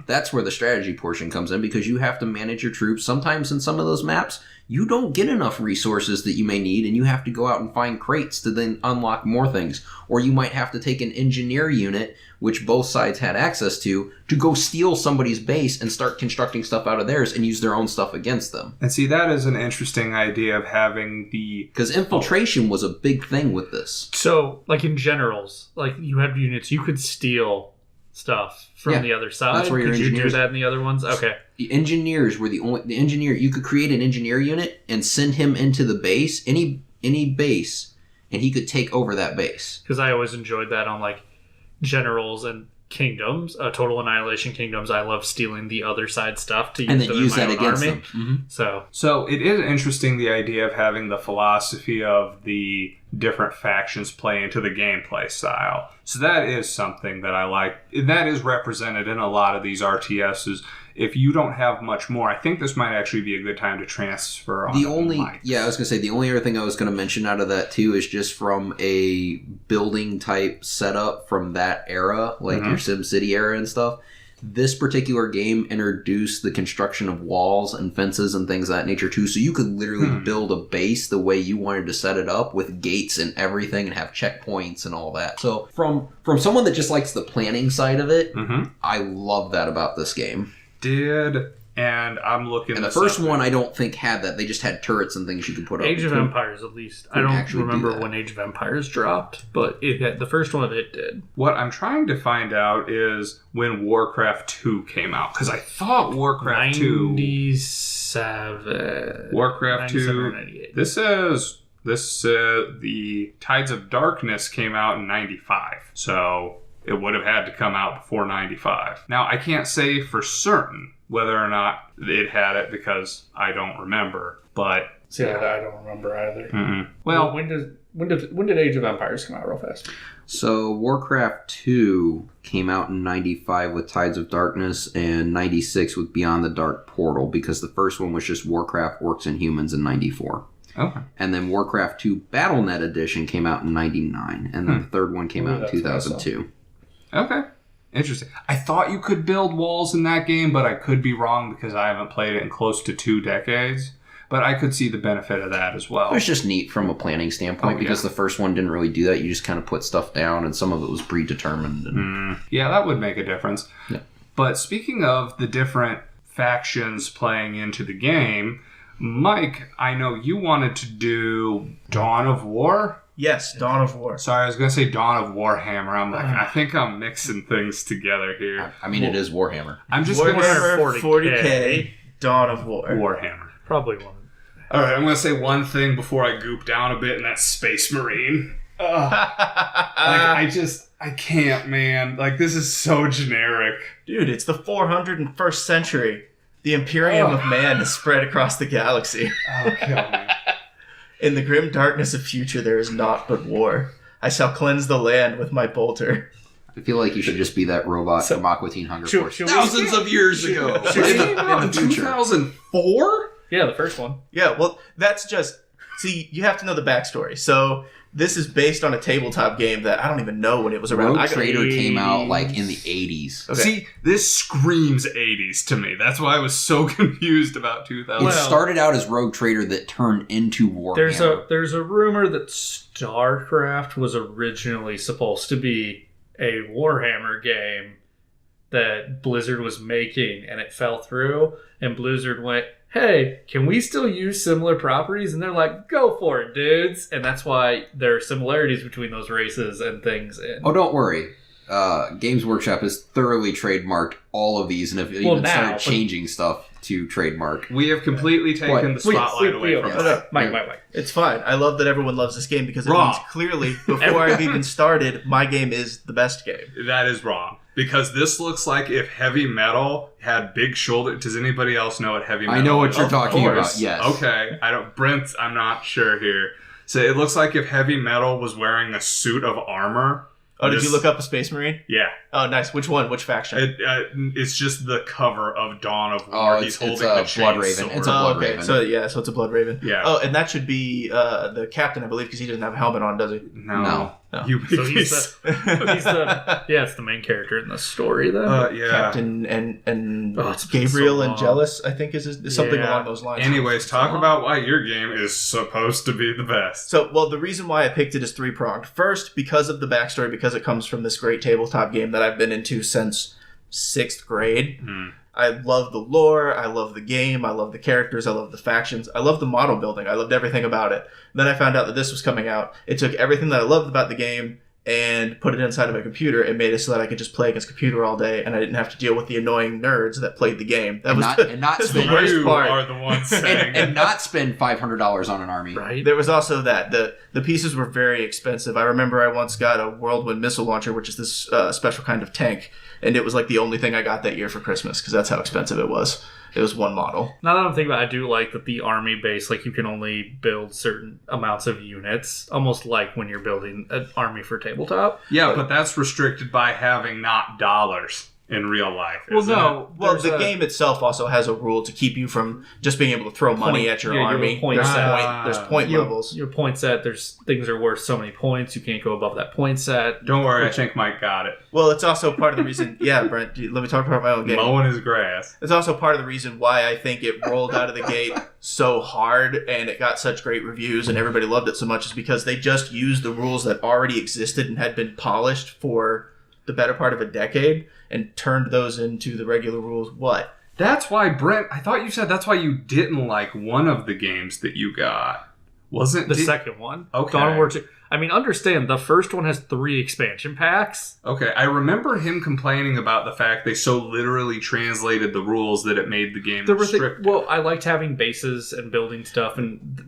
that's where the strategy portion comes in, because you have to manage your troops. Sometimes in some of those maps, you don't get enough resources that you may need, and you have to go out and find crates to then unlock more things. Or you might have to take an engineer unit, which both sides had access to go steal somebody's base and start constructing stuff out of theirs and use their own stuff against them. And see, that is an interesting idea of having the... Because infiltration was a big thing with this. So, like in generals, like you have units, you could steal stuff from the other side. That's where your could you do engineers... that in the other ones? Okay. The engineers were the engineer, you could create an engineer unit and send him into the base, any base, and he could take over that base. Because I always enjoyed that on like generals and kingdoms, Total Annihilation Kingdoms. I love stealing the other side stuff to use, and then use that against army. them. So it is interesting, the idea of having the philosophy of the different factions play into the gameplay style. So that is something that I like. That is represented in a lot of these RTSs. If you don't have much more, I think this might actually be a good time to transfer on I was going to say, the only other thing I was going to mention out of that too is just from a building type setup from that era, like your SimCity era and stuff. This particular game introduced the construction of walls and fences and things of that nature too. So you could literally build a base the way you wanted to set it up with gates and everything and have checkpoints and all that. So from someone that just likes the planning side of it, I love that about this game. And I'm looking. And the first one, I don't think had that. They just had turrets and things you could put up. Age of Empires, at least. I don't remember when Age of Empires dropped, but it had, the first one it did. What I'm trying to find out is when Warcraft 2 came out, because I thought Warcraft 2... 97. Warcraft 2. 98. This says the Tides of Darkness came out in 95. So it would have had to come out before 95. Now, I can't say for certain whether or not it had it because I don't remember, but... See, I don't remember either. Well, when did Age of Empires come out real fast? So Warcraft 2 came out in 95 with Tides of Darkness and 96 with Beyond the Dark Portal, because the first one was just Warcraft Orcs and Humans in 94. Okay. And then Warcraft 2 BattleNet Edition came out in 99, and then the third one came out in 2002. Okay. Interesting. I thought you could build walls in that game, but I could be wrong because I haven't played it in close to 2 decades. But I could see the benefit of that as well. It was just neat from a planning standpoint because the first one didn't really do that. You just kind of put stuff down, and some of it was predetermined. And... Yeah, that would make a difference. Yeah. But speaking of the different factions playing into the game, Mike, I know you wanted to do Dawn of War? Yes, Dawn of War. Sorry, I was going to say Dawn of Warhammer. I'm like, I think I'm mixing things together here. I mean, it is Warhammer. I'm just going to say Warhammer 40K, Dawn of War. Warhammer. Probably one. All right, I'm going to say one thing before I goop down a bit, and that's Space Marine. I can't, man. Like, this is so generic. Dude, it's the 401st century. The Imperium of Man is spread across the galaxy. Oh, kill me. In the grim darkness of future, there is naught but war. I shall cleanse the land with my bolter. I feel like you should just be that robot from Aqua Teen Hunger Force. Thousands of years ago. in the future. 2004? Yeah, the first one. Yeah, well, that's just... See, you have to know the backstory. So, this is based on a tabletop game that I don't even know when it was around. Rogue Trader came out, like, in the 80s. Okay. See, this screams 80s to me. That's why I was so confused about 2000. It started out as Rogue Trader that turned into Warhammer. There's a rumor that StarCraft was originally supposed to be a Warhammer game that Blizzard was making, and it fell through, and Blizzard went, hey, can we still use similar properties? And they're like, go for it, dudes. And that's why there are similarities between those races and things. Oh, don't worry. Games Workshop has thoroughly trademarked all of these and have even started changing stuff to trademark. We have completely taken the spotlight away from it. Mike. It's fine. I love that everyone loves this game because it means clearly, before I've even started, my game is the best game. That is wrong. Because this looks like if Heavy Metal had big shoulder. Does anybody else know what Heavy Metal is? I know what you're talking about, yes. Okay. Brent, I'm not sure here. So it looks like if Heavy Metal was wearing a suit of armor. Oh, did you look up a Space Marine? Yeah. Oh, nice. Which one? Which faction? It's just the cover of Dawn of War. He's holding the Blood Raven. sword. It's a Blood Raven. So it's a Blood Raven. Yeah. Oh, and that should be the captain, I believe, because he doesn't have a helmet on, does he? No. So he's it's the main character in the story, though. Yeah. Captain and Gabriel Angelus, I think, is something along those lines. Anyways, talk about why your game is supposed to be the best. So, well, the reason why I picked it is three-pronged. First, because of the backstory, because it comes from this great tabletop game that I've been into since 6th grade. I love the lore, I love the game, I love the characters, I love the factions, I love the model building, I loved everything about it. Then I found out that this was coming out. It took everything that I loved about the game and put it inside of my computer and made it so that I could just play against computer all day and I didn't have to deal with the annoying nerds that played the game. That was the worst part. Are the ones saying and not spend $500 on an army. Right. There was also that. The pieces were very expensive. I remember I once got a Whirlwind missile launcher, which is this special kind of tank, and it was like the only thing I got that year for Christmas because that's how expensive it was. It was one model. Now that I'm thinking about it, I do like that the army base, like you can only build certain amounts of units, almost like when you're building an army for tabletop. Yeah, but that's restricted by having not dollars in real life. Well, no. Well, the game itself also has a rule to keep you from just being able to throw money at your army. There's point levels. Your point set, there's things are worth so many points. You can't go above that point set. Don't worry, I think Mike got it. Well, it's also part of the reason... Yeah, Brent, let me talk about my own game. Mowing his grass. It's also part of the reason why I think it rolled out of the gate so hard and it got such great reviews and everybody loved it so much is because they just used the rules that already existed and had been polished for the better part of a decade and turned those into the regular rules. What? That's why, Brent, I thought you said that's why you didn't like one of the games that you got. Wasn't the second one? Okay. Dawn of War 2. I mean, understand, the first one has 3 expansion packs. Okay, I remember him complaining about the fact they so literally translated the rules that it made the game restricted. Well, I liked having bases and building stuff and,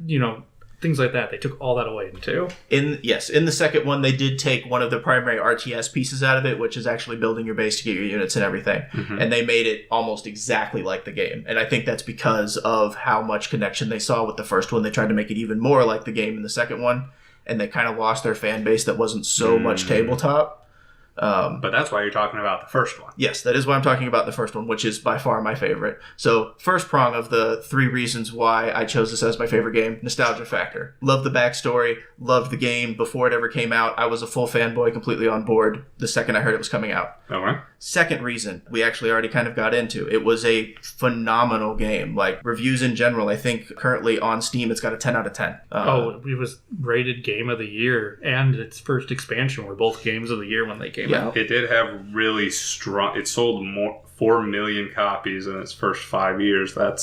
things like that. They took all that away too. In the second one, they did take one of the primary RTS pieces out of it, which is actually building your base to get your units and everything. Mm-hmm. And they made it almost exactly like the game. And I think that's because of how much connection they saw with the first one. They tried to make it even more like the game in the second one. And they kind of lost their fan base that wasn't so much tabletop. But that's why you're talking about the first one. Yes, that is why I'm talking about the first one, which is by far my favorite. So, first prong of the 3 reasons why I chose this as my favorite game, nostalgia factor. Love the backstory, loved the game before it ever came out. I was a full fanboy, completely on board the second I heard it was coming out. Okay. Second reason, we actually already kind of got into. It was a phenomenal game. Like, reviews in general, I think currently on Steam it's got a 10 out of 10. It was rated Game of the Year, and its first expansion were both Games of the Year when they came out. It did have really strong... It sold 4 million copies in its first 5 years. That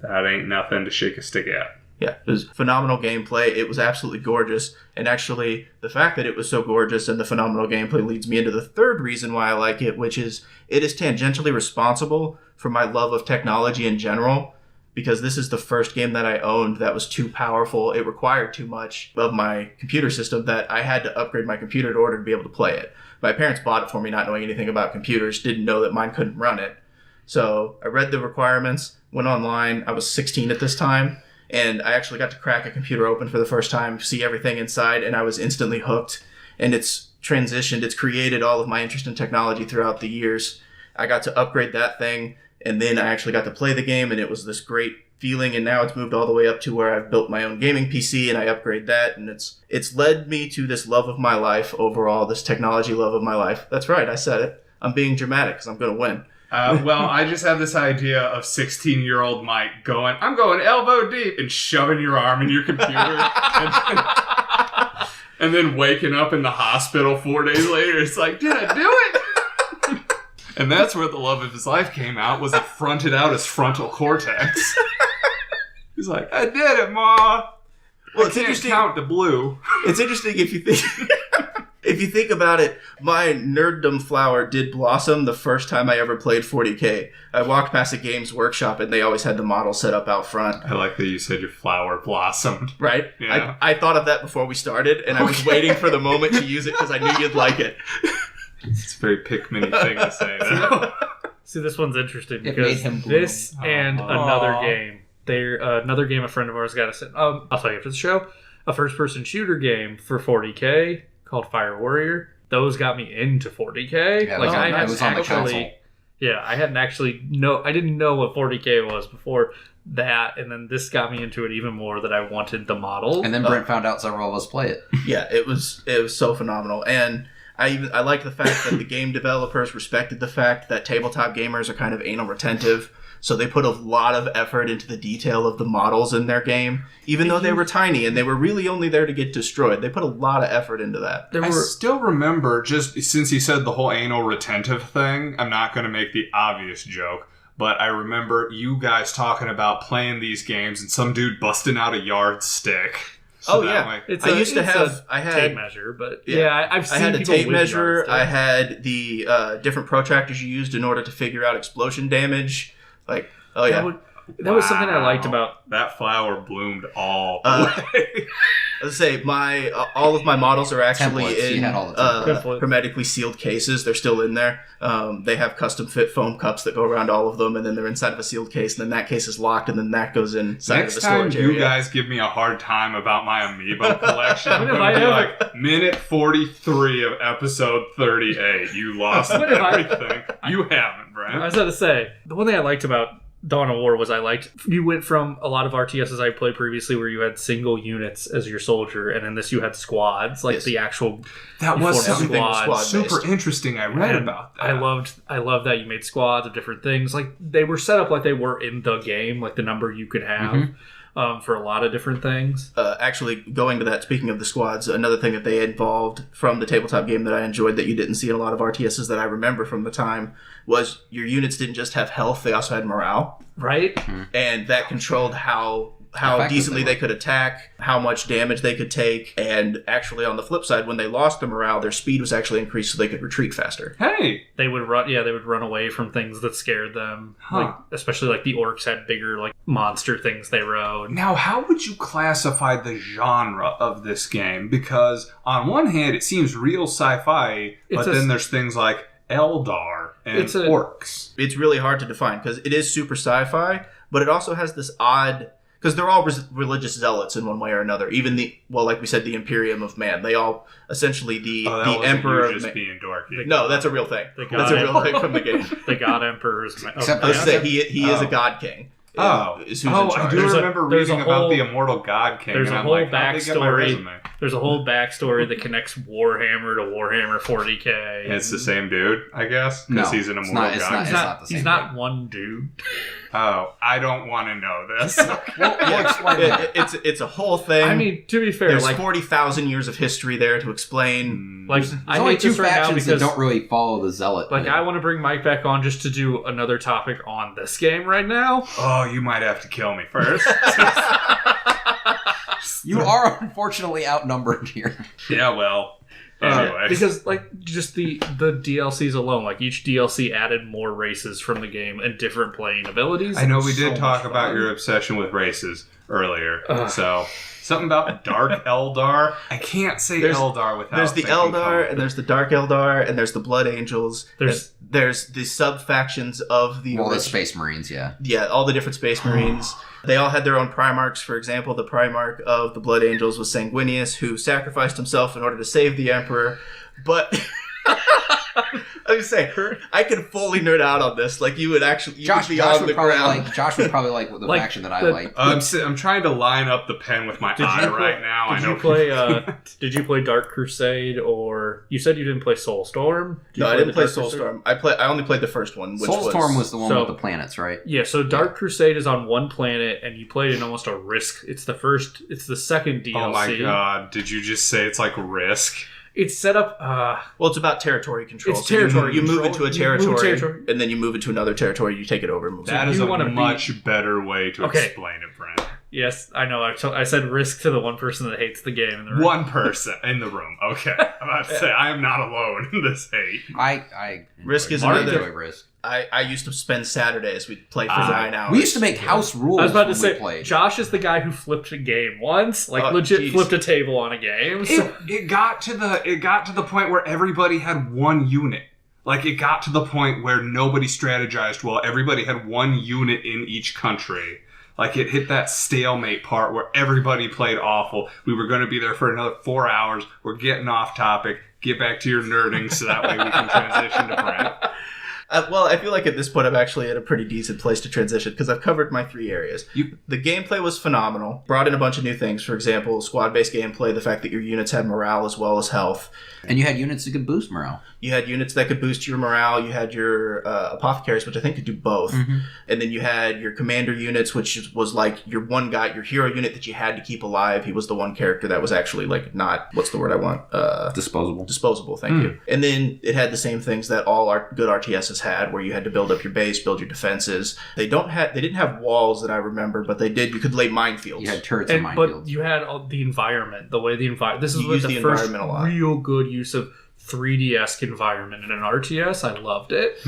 ain't nothing to shake a stick at. Yeah, it was phenomenal gameplay. It was absolutely gorgeous. And actually, the fact that it was so gorgeous and the phenomenal gameplay leads me into the third reason why I like it, which is it is tangentially responsible for my love of technology in general, because this is the first game that I owned that was too powerful. It required too much of my computer system that I had to upgrade my computer in order to be able to play it. My parents bought it for me not knowing anything about computers, didn't know that mine couldn't run it. So I read the requirements, went online. I was 16 at this time. and I actually got to crack a computer open for the first time, see everything inside, and I was instantly hooked. And it's transitioned, it's created all of my interest in technology throughout the years. I got to upgrade that thing, and then I actually got to play the game, and it was this great feeling, and now it's moved all the way up to where I've built my own gaming PC, and I upgrade that, and it's led me to this love of my life overall, this technology love of my life. That's right, I said it. I'm being dramatic because I'm going to win. Well, I just have this idea of 16-year-old Mike going, I'm going elbow deep, and shoving your arm in your computer, and then waking up in the hospital 4 days later. It's like, did I do it? And that's where the love of his life came out, was it fronted out his frontal cortex. He's like, I did it, Ma. Well, it's interesting. Count the blue. It's interesting if you think... If you think about it, my nerddom flower did blossom the first time I ever played 40K. I walked past a Games Workshop, and they always had the model set up out front. I like that you said your flower blossomed. Right? Yeah. I thought of that before we started, and I was waiting for the moment to use it because I knew you'd like it. It's a very Pikmin thing to say, though. See, this one's interesting It because made him bloom. this and another game. Another game a friend of ours got us in. I'll tell you after the show. A first-person shooter game for 40K called Fire Warrior. Those got me into 40K. Yeah, like I it was on the console. Yeah, I hadn't actually I didn't know what 40K was before that, and then this got me into it even more that I wanted the model. And then Brent found out several of us play it. Yeah, it was so phenomenal. And I like the fact that the game developers respected the fact that tabletop gamers are kind of anal retentive. So they put a lot of effort into the detail of the models in their game, even though they were tiny and they were really only there to get destroyed. They put a lot of effort into that. I still remember, just since you said the whole anal retentive thing, I'm not going to make the obvious joke, but I remember you guys talking about playing these games and some dude busting out a yardstick. So I had tape measure, but I've seen I had a people tape with measure. yardsticks. I had the different protractors you used in order to figure out explosion damage. Like, oh yeah, that was something I liked about that flower bloomed all the way. Let's say all of my models are actually Templates. You had all the templates. hermetically sealed cases. They're still in there. They have custom fit foam cups that go around all of them, and then they're inside of a sealed case. And then that case is locked, and then that goes inside Next of the storage time area. you guys give me a hard time about my amiibo collection, I'm What if going to be I like, minute 43 of episode 38. You lost everything. You haven't, Brent. I was about to say, the one thing I liked about Dawn of War was you went from a lot of RTSs I played previously where you had single units as your soldier, and in this you had squads, like the actual. That was something squad super based. interesting. I read about that. I loved that you made squads of different things. Like they were set up like they were in the game, like the number you could have. For a lot of different things. Actually, going to that, speaking of the squads, another thing that they involved from the tabletop game that I enjoyed that you didn't see in a lot of RTSs that I remember from the time was your units didn't just have health, they also had morale. Right? And that controlled how decently they could attack, how much damage they could take, and actually on the flip side, when they lost the morale, their speed was actually increased so they could retreat faster. Hey! They would run away from things that scared them. Like, especially like the orcs had bigger like monster things they rode. Now, how would you classify the genre of this game? Because on one hand, it seems real sci-fi, but then there's things like Eldar and orcs. It's really hard to define because it is super sci-fi, but it also has this odd... Because they're all religious zealots in one way or another. Even like we said, the Imperium of Man. They all, essentially, the Emperor of Man. Being dorky. No, that's a real thing. That's a real thing from the game. The God Emperors. Except he is a God King. Is who's in I charge. do remember reading about the immortal God King. There's and a I'm whole like, how'd they get my backstory. resume? There's a whole backstory that connects Warhammer to Warhammer 40K. And it's the same dude, I guess? No, Because he's an immortal God. it's not the same He's not one dude. Oh, I don't want to know this. We'll explain that. It's a whole thing. I mean, to be fair, there's like 40,000 years of history there to explain. Like There's I only hate two this right now factions because that don't really follow the zealot. like I want to bring Mike back on just to do another topic on this game right now. Oh, you might have to kill me first. You are unfortunately outnumbered here. Yeah, well. Anyway. Because like just the DLCs alone, like each DLC added more races from the game and different playing abilities. I know we So did talk much about fun. your obsession with races earlier. So Something about Dark Eldar. I can't say Eldar without. There's the Eldar, and there's the Dark Eldar, and there's the Blood Angels. There's the sub factions of the the Space Marines. Yeah, all the different Space Marines. They all had their own Primarchs. For example, the Primarch of the Blood Angels was Sanguinius, who sacrificed himself in order to save the Emperor. But I was saying, I can fully nerd out on this. Like, you would actually, Josh would probably like the faction that I like. I'm trying to line up the pen with my eye right now. Did you play Dark Crusade, or you said you didn't play Soulstorm? No, I didn't play Soulstorm. I only played the first one. Which Soulstorm was the one with the planets, right? Yeah. So Dark Crusade is on one planet, and you played in almost a Risk. It's the second DLC. Oh my god! Did you just say it's like Risk? It's set up. Well, it's about territory control. It's territory. You move into a territory, and then you move into another territory. You take it over. That is a much better way to explain it, Brent. Yes, I know. I said Risk to the one person that hates the game in the room. One person in the room. Okay, I'm about to say I am not alone in this hate. I Risk is another. Risk. I used to spend Saturdays. We'd play for 9 hours. We used to make house rules. I was about to say, Josh is the guy who flipped a game once, legit flipped a table on a game. So. It got to the point where everybody had one unit. Like, it got to the point where nobody strategized well. Everybody had one unit in each country. Like, it hit that stalemate part where everybody played awful. We were going to be there for another 4 hours. We're getting off topic. Get back to your nerding so that way we can transition to Brent. Well, I feel like at this point I'm actually at a pretty decent place to transition because I've covered my 3 areas. The gameplay was phenomenal. Brought in a bunch of new things. For example, squad-based gameplay, the fact that your units had morale as well as health. And you had units that could boost morale. You had units that could boost your morale. You had your apothecaries, which I think could do both. Mm-hmm. And then you had your commander units, which was like your one guy, your hero unit that you had to keep alive. He was the one character that was actually like not, what's the word I want? Disposable. Disposable, thank you. And then it had the same things that all our good RTSs had, where you had to build up your base, build your defenses. They didn't have walls that I remember, but they did. You could lay minefields. You had turrets and minefields. But you had the environment, the way the environment. This is the first real good use of 3D-esque environment in an RTS. I loved it.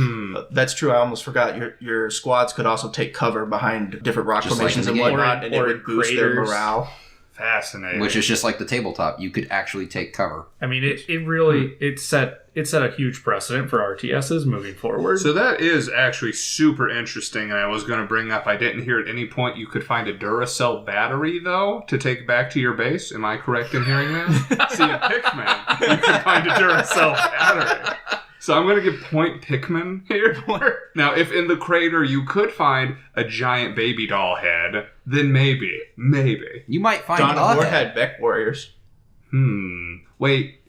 That's true. I almost forgot. Your squads could also take cover behind different rock formations and whatnot, and it would boost their morale. Fascinating. Which is just like the tabletop. You could actually take cover. I mean, it really set a huge precedent for RTSs moving forward. So that is actually super interesting, and I was going to bring up, I didn't hear at any point you could find a Duracell battery, though, to take back to your base. Am I correct in hearing that? See, in Pikmin, you can find a Duracell battery. So I'm going to give point Pikmin here. Now, if in the crater you could find a giant baby doll head, then maybe. You might find Dawn of War had Mech Warriors. Wait,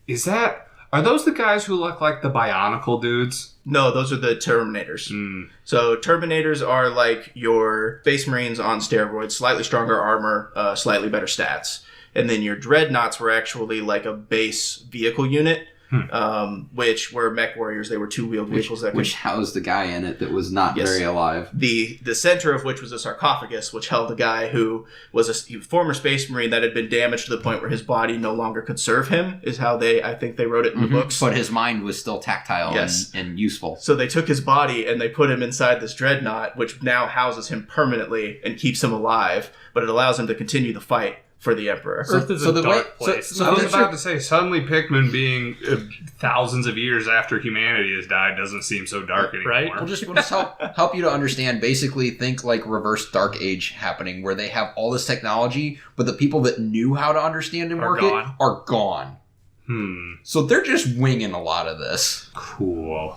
are those the guys who look like the Bionicle dudes? No, those are the Terminators. So Terminators are like your Space Marines on steroids, slightly stronger armor, slightly better stats. And then your Dreadnoughts were actually like a base vehicle unit. Which were Mech Warriors. They were 2-wheeled vehicles which housed the guy in it that was not very alive. The center of which was a sarcophagus, which held a guy who was a former Space Marine that had been damaged to the point where his body no longer could serve him, is how I think they wrote it in the books. But his mind was still tactile and useful. So they took his body and they put him inside this dreadnought, which now houses him permanently and keeps him alive, but it allows him to continue the fight for the Emperor. Earth is a dark place. I was about to say, suddenly Pikmin being thousands of years after humanity has died doesn't seem so dark anymore. Right? We'll just help you to understand. Basically, think like reverse Dark Age happening, where they have all this technology, but the people that knew how to understand and work it are gone. So they're just winging a lot of this. Cool.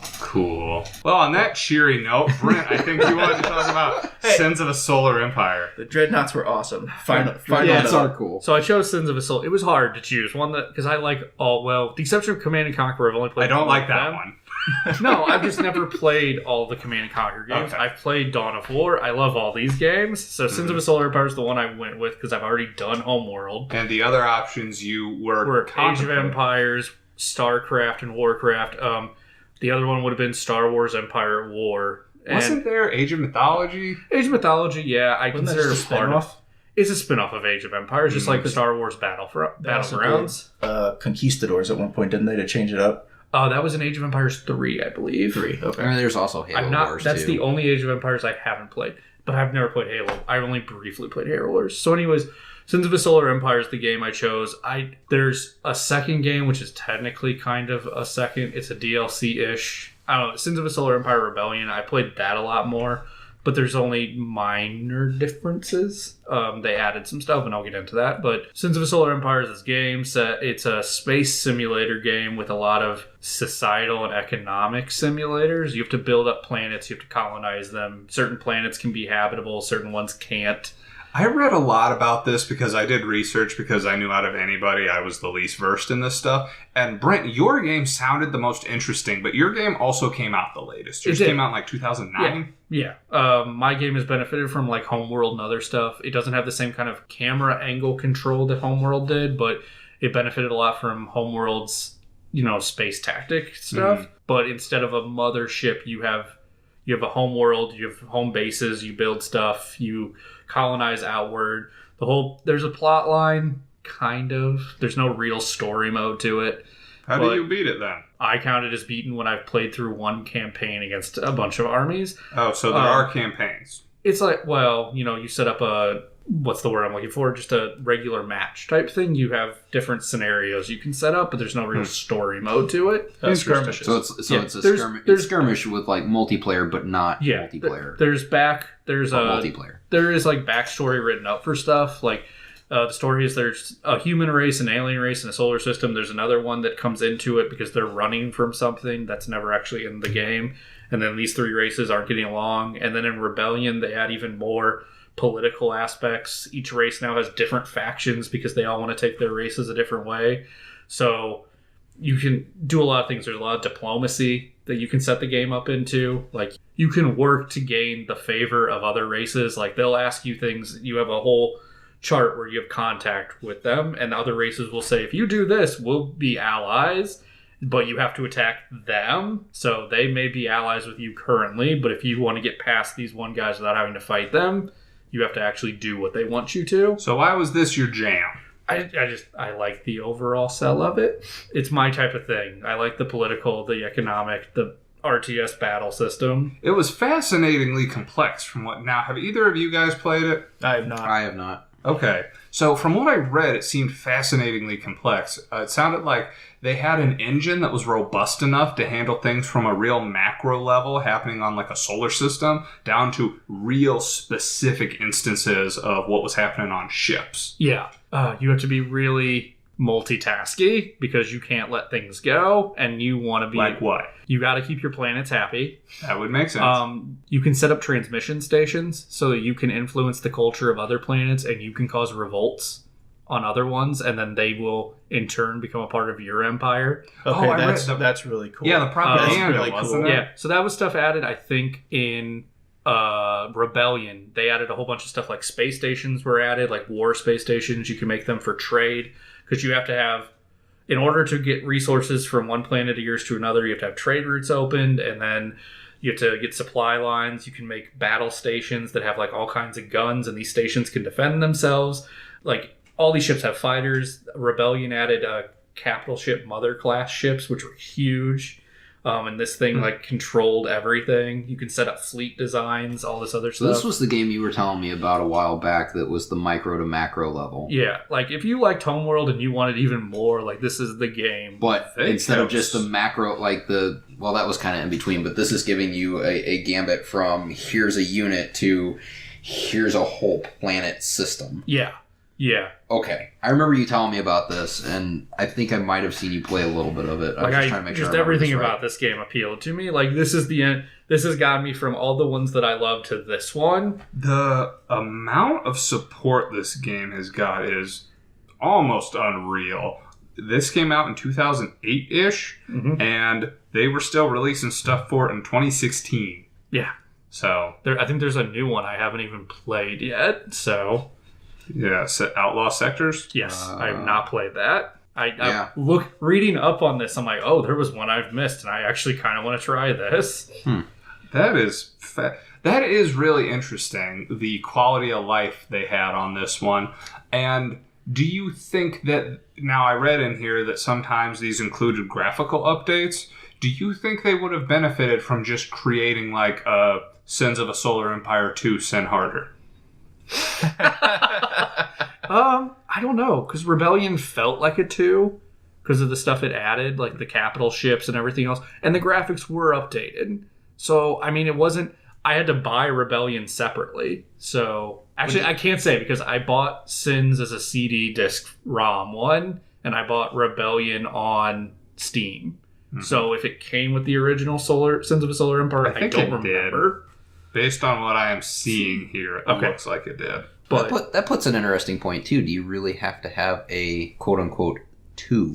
Well, on that cheery note, Brent, I think you wanted to talk about Sins of a Solar Empire. The Dreadnoughts were awesome. Dreadnoughts are cool. So I chose Sins of a Solar. It was hard to choose one because I like the exception of Command and Conquer. I've only played. I don't like that one. No, I've just never played all the Command and Conquer games. Okay. I've played Dawn of War. I love all these games. So Sins of a Solar Empire is the one I went with because I've already done Homeworld. And the other options you were Age of Empires, StarCraft, and Warcraft. The other one would have been Star Wars Empire at War. Wasn't there Age of Mythology? Age of Mythology, yeah. I Wasn't consider it a spin-off? It's a spin-off of Age of Empires, just like the Star Wars Battlegrounds. Conquistadors at one point, didn't they, to change it up? That was in Age of Empires 3, I believe. 3, okay. I mean, there's also Halo Wars, That's the only Age of Empires I haven't played. But I've never played Halo. I only briefly played Halo Wars. So anyways, Sins of a Solar Empire is the game I chose. There's a second game, which is technically kind of a second. It's a DLC-ish. I don't know. Sins of a Solar Empire Rebellion, I played that a lot more. But there's only minor differences. They added some stuff, and I'll get into that. But Sins of a Solar Empire is this game set. It's a space simulator game with a lot of societal and economic simulators. You have to build up planets. You have to colonize them. Certain planets can be habitable. Certain ones can't. I read a lot about this because I did research because I knew out of anybody I was the least versed in this stuff. And Brent, your game sounded the most interesting, but your game also came out the latest. Yours came out in like 2009? Yeah. My game has benefited from like Homeworld and other stuff. It doesn't have the same kind of camera angle control that Homeworld did, but it benefited a lot from Homeworld's, space tactic stuff. But instead of a mothership, you have a homeworld, you have home bases, you build stuff, you colonize outward. There's a plot line, kind of. There's no real story mode to it. How do you beat it then? I count it as beaten when I've played through one campaign against a bunch of armies. Oh, so there are campaigns. It's like, you set up what's the word I'm looking for? Just a regular match type thing. You have different scenarios you can set up, but there's no real story mode to it. Skirmishes. So it's a skirmish with like multiplayer, but not multiplayer. There's multiplayer. There is like backstory written up for stuff. Like the story is there's a human race, an alien race, and a solar system. There's another one that comes into it because they're running from something that's never actually in the game. And then these three races aren't getting along. And then in Rebellion, they add even more political aspects. Each race now has different factions because they all want to take their races a different way. So you can do a lot of things. There's a lot of diplomacy that you can set the game up into. Like, you can work to gain the favor of other races. Like, they'll ask you things. You have a whole chart where you have contact with them, and other races will say, if you do this, we'll be allies, but you have to attack them. So they may be allies with you currently, but if you want to get past these one guys without having to fight them, you have to actually do what they want you to. So why was this your jam? I like the overall sell of it. It's my type of thing. I like the political, the economic, the RTS battle system. It was fascinatingly complex from what... Now, have either of you guys played it? I have not. I have not. Okay. So from what I read, it seemed fascinatingly complex. It sounded like they had an engine that was robust enough to handle things from a real macro level happening on like a solar system down to real specific instances of what was happening on ships. Yeah. You have to be really multitasky because you can't let things go, and you want to be... Like what? You got to keep your planets happy. That would make sense. You can set up transmission stations so that you can influence the culture of other planets, and you can cause revolts on other ones, and then they will in turn become a part of your empire. Okay, that's really cool. Yeah, the propaganda, really wasn't cool. it? Yeah, so that was stuff added, I think, in Rebellion. They added a whole bunch of stuff, like space stations were added, like war space stations. You can make them for trade, because you have to have, in order to get resources from one planet of yours to another, you have to have trade routes opened, and then you have to get supply lines. You can make battle stations that have like all kinds of guns, and these stations can defend themselves. Like, all these ships have fighters. Rebellion added capital ship mother class ships, which were huge. And this thing like controlled everything. You can set up fleet designs, all this other stuff. So this was the game you were telling me about a while back that was the micro to macro level. Yeah, like if you liked Homeworld and you wanted even more, like this is the game. But instead of just the macro, like that was kind of in between, but this is giving you a gambit from here's a unit to here's a whole planet system. Yeah. Yeah. Okay. I remember you telling me about this, and I think I might have seen you play a little bit of it. I was just trying to make sure. Just everything about this game appealed to me. Like, this is the end. This has gotten me from all the ones that I love to this one. The amount of support this game has got is almost unreal. This came out in 2008-ish, and they were still releasing stuff for it in 2016. Yeah. So I think there's a new one I haven't even played yet, so... Yeah, Outlaw Sectors? Yes, I have not played that. I reading up on this, I'm like, oh, there was one I've missed, and I actually kind of want to try this. That is really interesting, the quality of life they had on this one. And do you think that, now I read in here that sometimes these included graphical updates, do you think they would have benefited from just creating like a Sins of a Solar Empire 2 Sin Harder? I don't know, because Rebellion felt like a 2 because of the stuff it added, like the capital ships and everything else, and the graphics were updated. So, I mean, it wasn't... I had to buy Rebellion separately. So, actually, I can't say, because I bought Sins as a CD disc ROM 1, and I bought Rebellion on Steam. Mm-hmm. So, if it came with the original Sins of a Solar Empire, I don't remember. Based on what I am seeing here, it looks like it did. But that puts an interesting point, too. Do you really have to have a quote-unquote 2?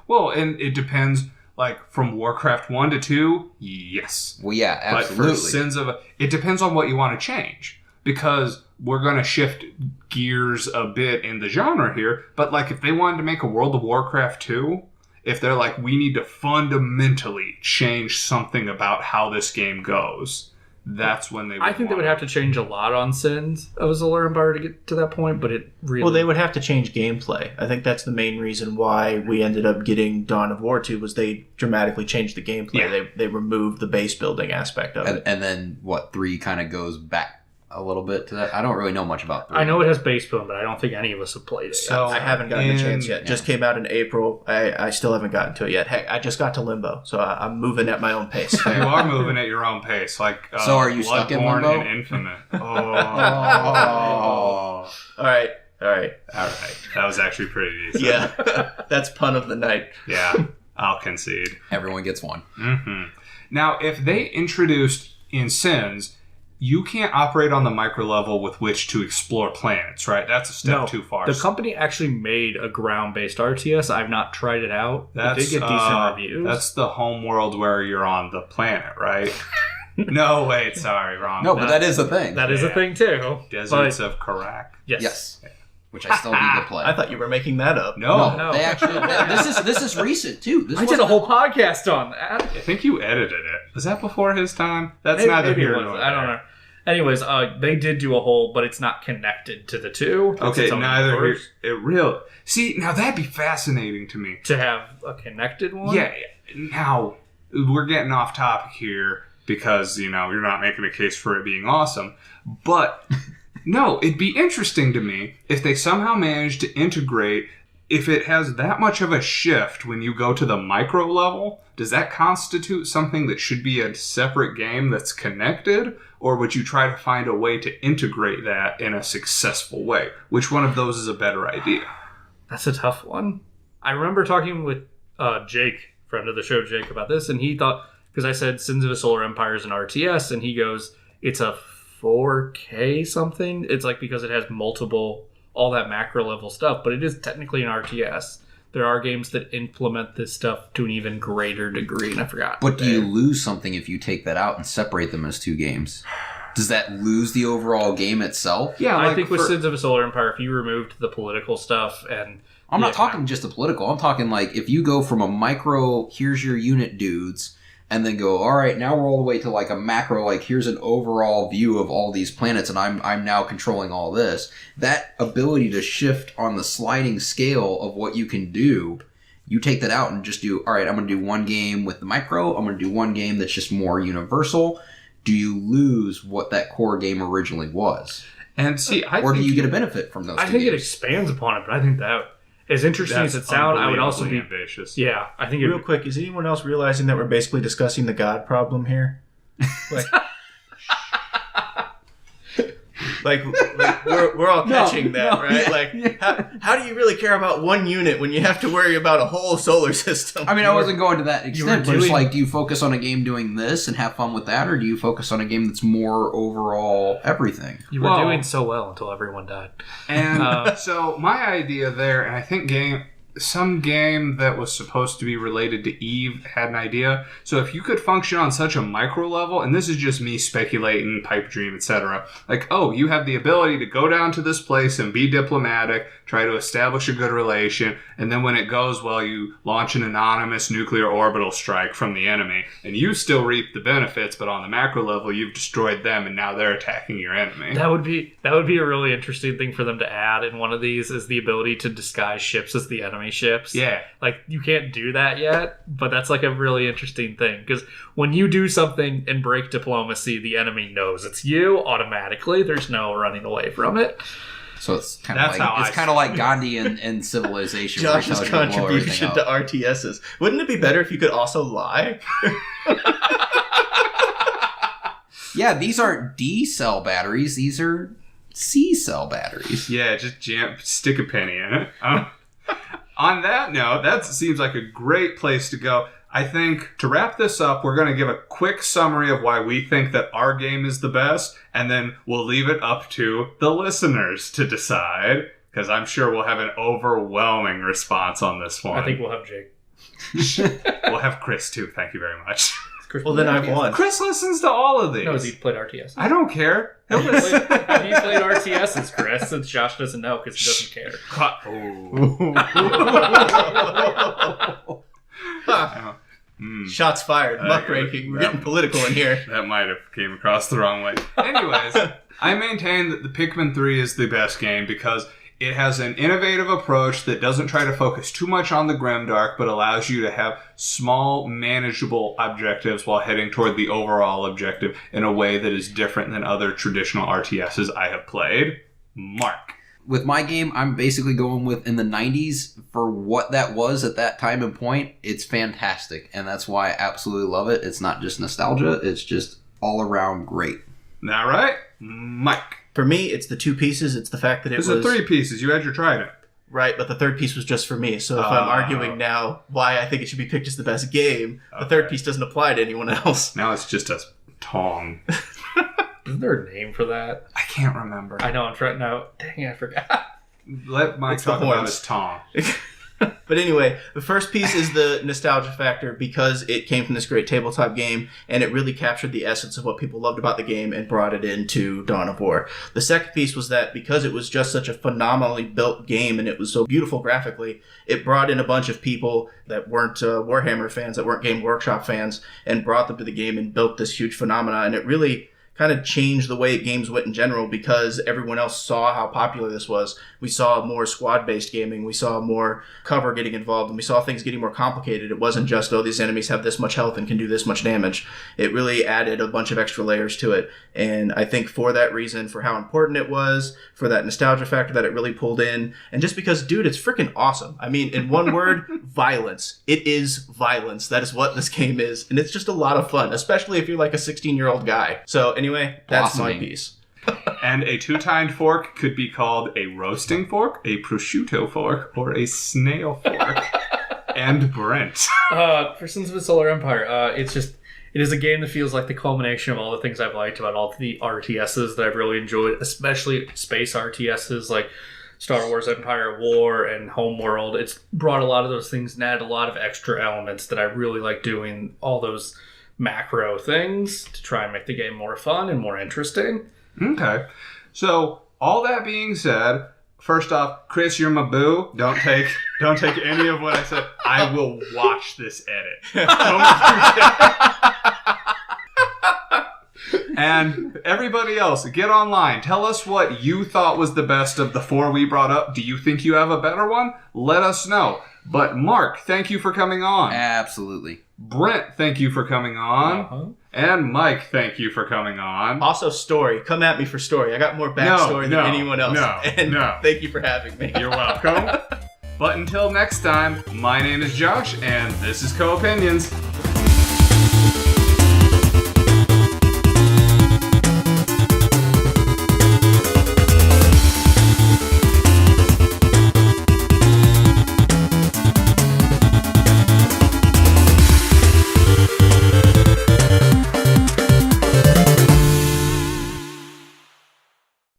Well, and it depends... Like, from Warcraft 1 to 2, yes. Well, yeah, absolutely. But for it depends on what you want to change. Because we're going to shift gears a bit in the genre here. But, like, if they wanted to make a World of Warcraft 2, if they're like, we need to fundamentally change something about how this game goes, that's when they would I think they would have to change a lot on Sins of a Solar Empire to get to that point, but it really... Well, they would have to change gameplay. I think that's the main reason why we ended up getting Dawn of War 2, was they dramatically changed the gameplay. Yeah. They removed the base building aspect of it. And then, 3 kind of goes back a little bit to that? I don't really know much about 3. I know it has base building, but I don't think any of us have played it. So I haven't gotten a chance yet. Just came out in April. I still haven't gotten to it yet. Heck, I just got to Limbo, so I'm moving at my own pace. You are moving at your own pace. Like so are you stuck in Limbo? And Infinite. Oh. All right. That was actually pretty decent. Yeah. That's pun of the night. Yeah. I'll concede. Everyone gets one. Mm-hmm. Now, if they introduced in Sins... You can't operate on the micro level with which to explore planets, right? That's a step too far. The company actually made a ground-based RTS. I've not tried it out. It did get decent reviews. That's the home world where you're on the planet, right? No, wait, sorry, wrong. No, but that is a thing. That is a thing, too. Deserts of Karak. Yes. Which I still need to play. I thought you were making that up. No. They actually. This is recent too. I did a whole podcast on that. I think you edited it. Was that before his time? That's neither here nor there. I don't know. Anyways, they did do a whole, but it's not connected to the 2. Okay, neither here. It really. See, now that'd be fascinating to me to have a connected one. Yeah. Now we're getting off topic here because you're not making a case for it being awesome, but. No, it'd be interesting to me if they somehow managed to integrate, if it has that much of a shift when you go to the micro level, does that constitute something that should be a separate game that's connected? Or would you try to find a way to integrate that in a successful way? Which one of those is a better idea? That's a tough one. I remember talking with Jake, friend of the show, Jake, about this, and he thought, because I said Sins of a Solar Empire is an RTS, and he goes, it's a 4K something. It's like because it has multiple, all that macro level stuff, but it is technically an RTS. There are games that implement this stuff to an even greater degree, and I forgot. But do you lose something if you take that out and separate them as 2 games? Does that lose the overall game itself? Yeah, I think with Sins of a Solar Empire, if you removed the political stuff and... I'm not talking just the political. I'm talking like if you go from a micro, here's your unit dudes... And then go, all right, now we're all the way to like a macro, like here's an overall view of all these planets and I'm now controlling all this. That ability to shift on the sliding scale of what you can do, you take that out and just do, all right, I'm going to do one game with the micro. I'm going to do one game that's just more universal. Do you lose what that core game originally was? And see, or do you get a benefit from those I think games? It expands upon it, but I think that... As interesting as it sounds, I would also be ambitious. Yeah, I think. Real quick, is anyone else realizing that we're basically discussing the God problem here? We're all catching that, right? Yeah, how do you really care about one unit when you have to worry about a whole solar system? I mean, I wasn't going to that extent, but it's like, do you focus on a game doing this and have fun with that, or do you focus on a game that's more overall everything? You were doing so well until everyone died. And so my idea there, and I think some game that was supposed to be related to Eve had an idea. So if you could function on such a micro level, and this is just me speculating, pipe dream, etc. Like, oh, you have the ability to go down to this place and be diplomatic, try to establish a good relation, and then when it goes well, you launch an anonymous nuclear orbital strike from the enemy, and you still reap the benefits, but on the macro level, you've destroyed them, and now they're attacking your enemy. That would be a really interesting thing for them to add in one of these, is the ability to disguise ships as the enemy ships. Yeah. Like, you can't do that yet, but that's like a really interesting thing, because when you do something and break diplomacy, the enemy knows it's you automatically. There's no running away from it. So it's kind of like Gandhi and Civilization. Josh's contribution to RTSs. Wouldn't it be better if you could also lie? Yeah, these aren't D cell batteries. These are C cell batteries. Yeah, just stick a penny in it. On that note, that seems like a great place to go. I think to wrap this up, we're going to give a quick summary of why we think that our game is the best, and then we'll leave it up to the listeners to decide, because I'm sure we'll have an overwhelming response on this one. I think we'll have Jake. We'll have Chris, too. Thank you very much. Well, then I've won. Chris listens to all of these. No, he played RTS. I don't care. Have you played RTSs, Chris? Since Josh doesn't know because he doesn't care. Shots fired. Muckraking. We're getting political in here. That might have came across the wrong way. Anyways, I maintain that the Pikmin 3 is the best game because it has an innovative approach that doesn't try to focus too much on the grimdark, but allows you to have small, manageable objectives while heading toward the overall objective in a way that is different than other traditional RTSs I have played. Mark. With my game, I'm basically going with in the 90s for what that was at that time and point. It's fantastic, and that's why I absolutely love it. It's not just nostalgia, it's just all around great. All right, Mike. For me, it's the two pieces. It's the fact that it was... There's the three pieces. You had your trident. Right, but the third piece was just for me. So if I'm arguing now why I think it should be picked as the best game, the third piece doesn't apply to anyone else. Now it's just a tong. Isn't there a name for that? I can't remember. I know, I'm trying now. Dang it, I forgot. Let Mike talk about his tong. But anyway, the first piece is the nostalgia factor because it came from this great tabletop game and it really captured the essence of what people loved about the game and brought it into Dawn of War. The second piece was that because it was just such a phenomenally built game and it was so beautiful graphically, it brought in a bunch of people that weren't Warhammer fans, that weren't Game Workshop fans, and brought them to the game and built this huge phenomena. And it really kind of changed the way games went in general because everyone else saw how popular this was. We saw more squad-based gaming. We saw more cover getting involved, and we saw things getting more complicated. It wasn't just, oh, these enemies have this much health and can do this much damage. It really added a bunch of extra layers to it. And I think for that reason, for how important it was, for that nostalgia factor that it really pulled in, and just because, dude, it's freaking awesome. I mean, in one word, violence. It is violence. That is what this game is. And it's just a lot of fun, especially if you're like a 16-year-old guy. So anyway, that's my piece. And a two-tined fork could be called a roasting fork, a prosciutto fork, or a snail fork. And Brent. For Sins of the Solar Empire, it is a game that feels like the culmination of all the things I've liked about all the RTSs that I've really enjoyed, especially space RTSs like Star Wars Empire at War and Homeworld. It's brought a lot of those things and added a lot of extra elements that I really like doing, all those macro things to try and make the game more fun and more interesting. Okay. So, all that being said, first off, Chris, you're my boo. Don't take any of what I said. I will watch this edit. And everybody else, get online. Tell us what you thought was the best of the four we brought up. Do you think you have a better one? Let us know. But Mark, thank you for coming on. Absolutely. Brent, thank you for coming on. And Mike, thank you for coming on. Also, story. Come at me for story. I got more backstory than anyone else. No. Thank you for having me. You're welcome. But until next time, my name is Josh, and this is Co-Opinions.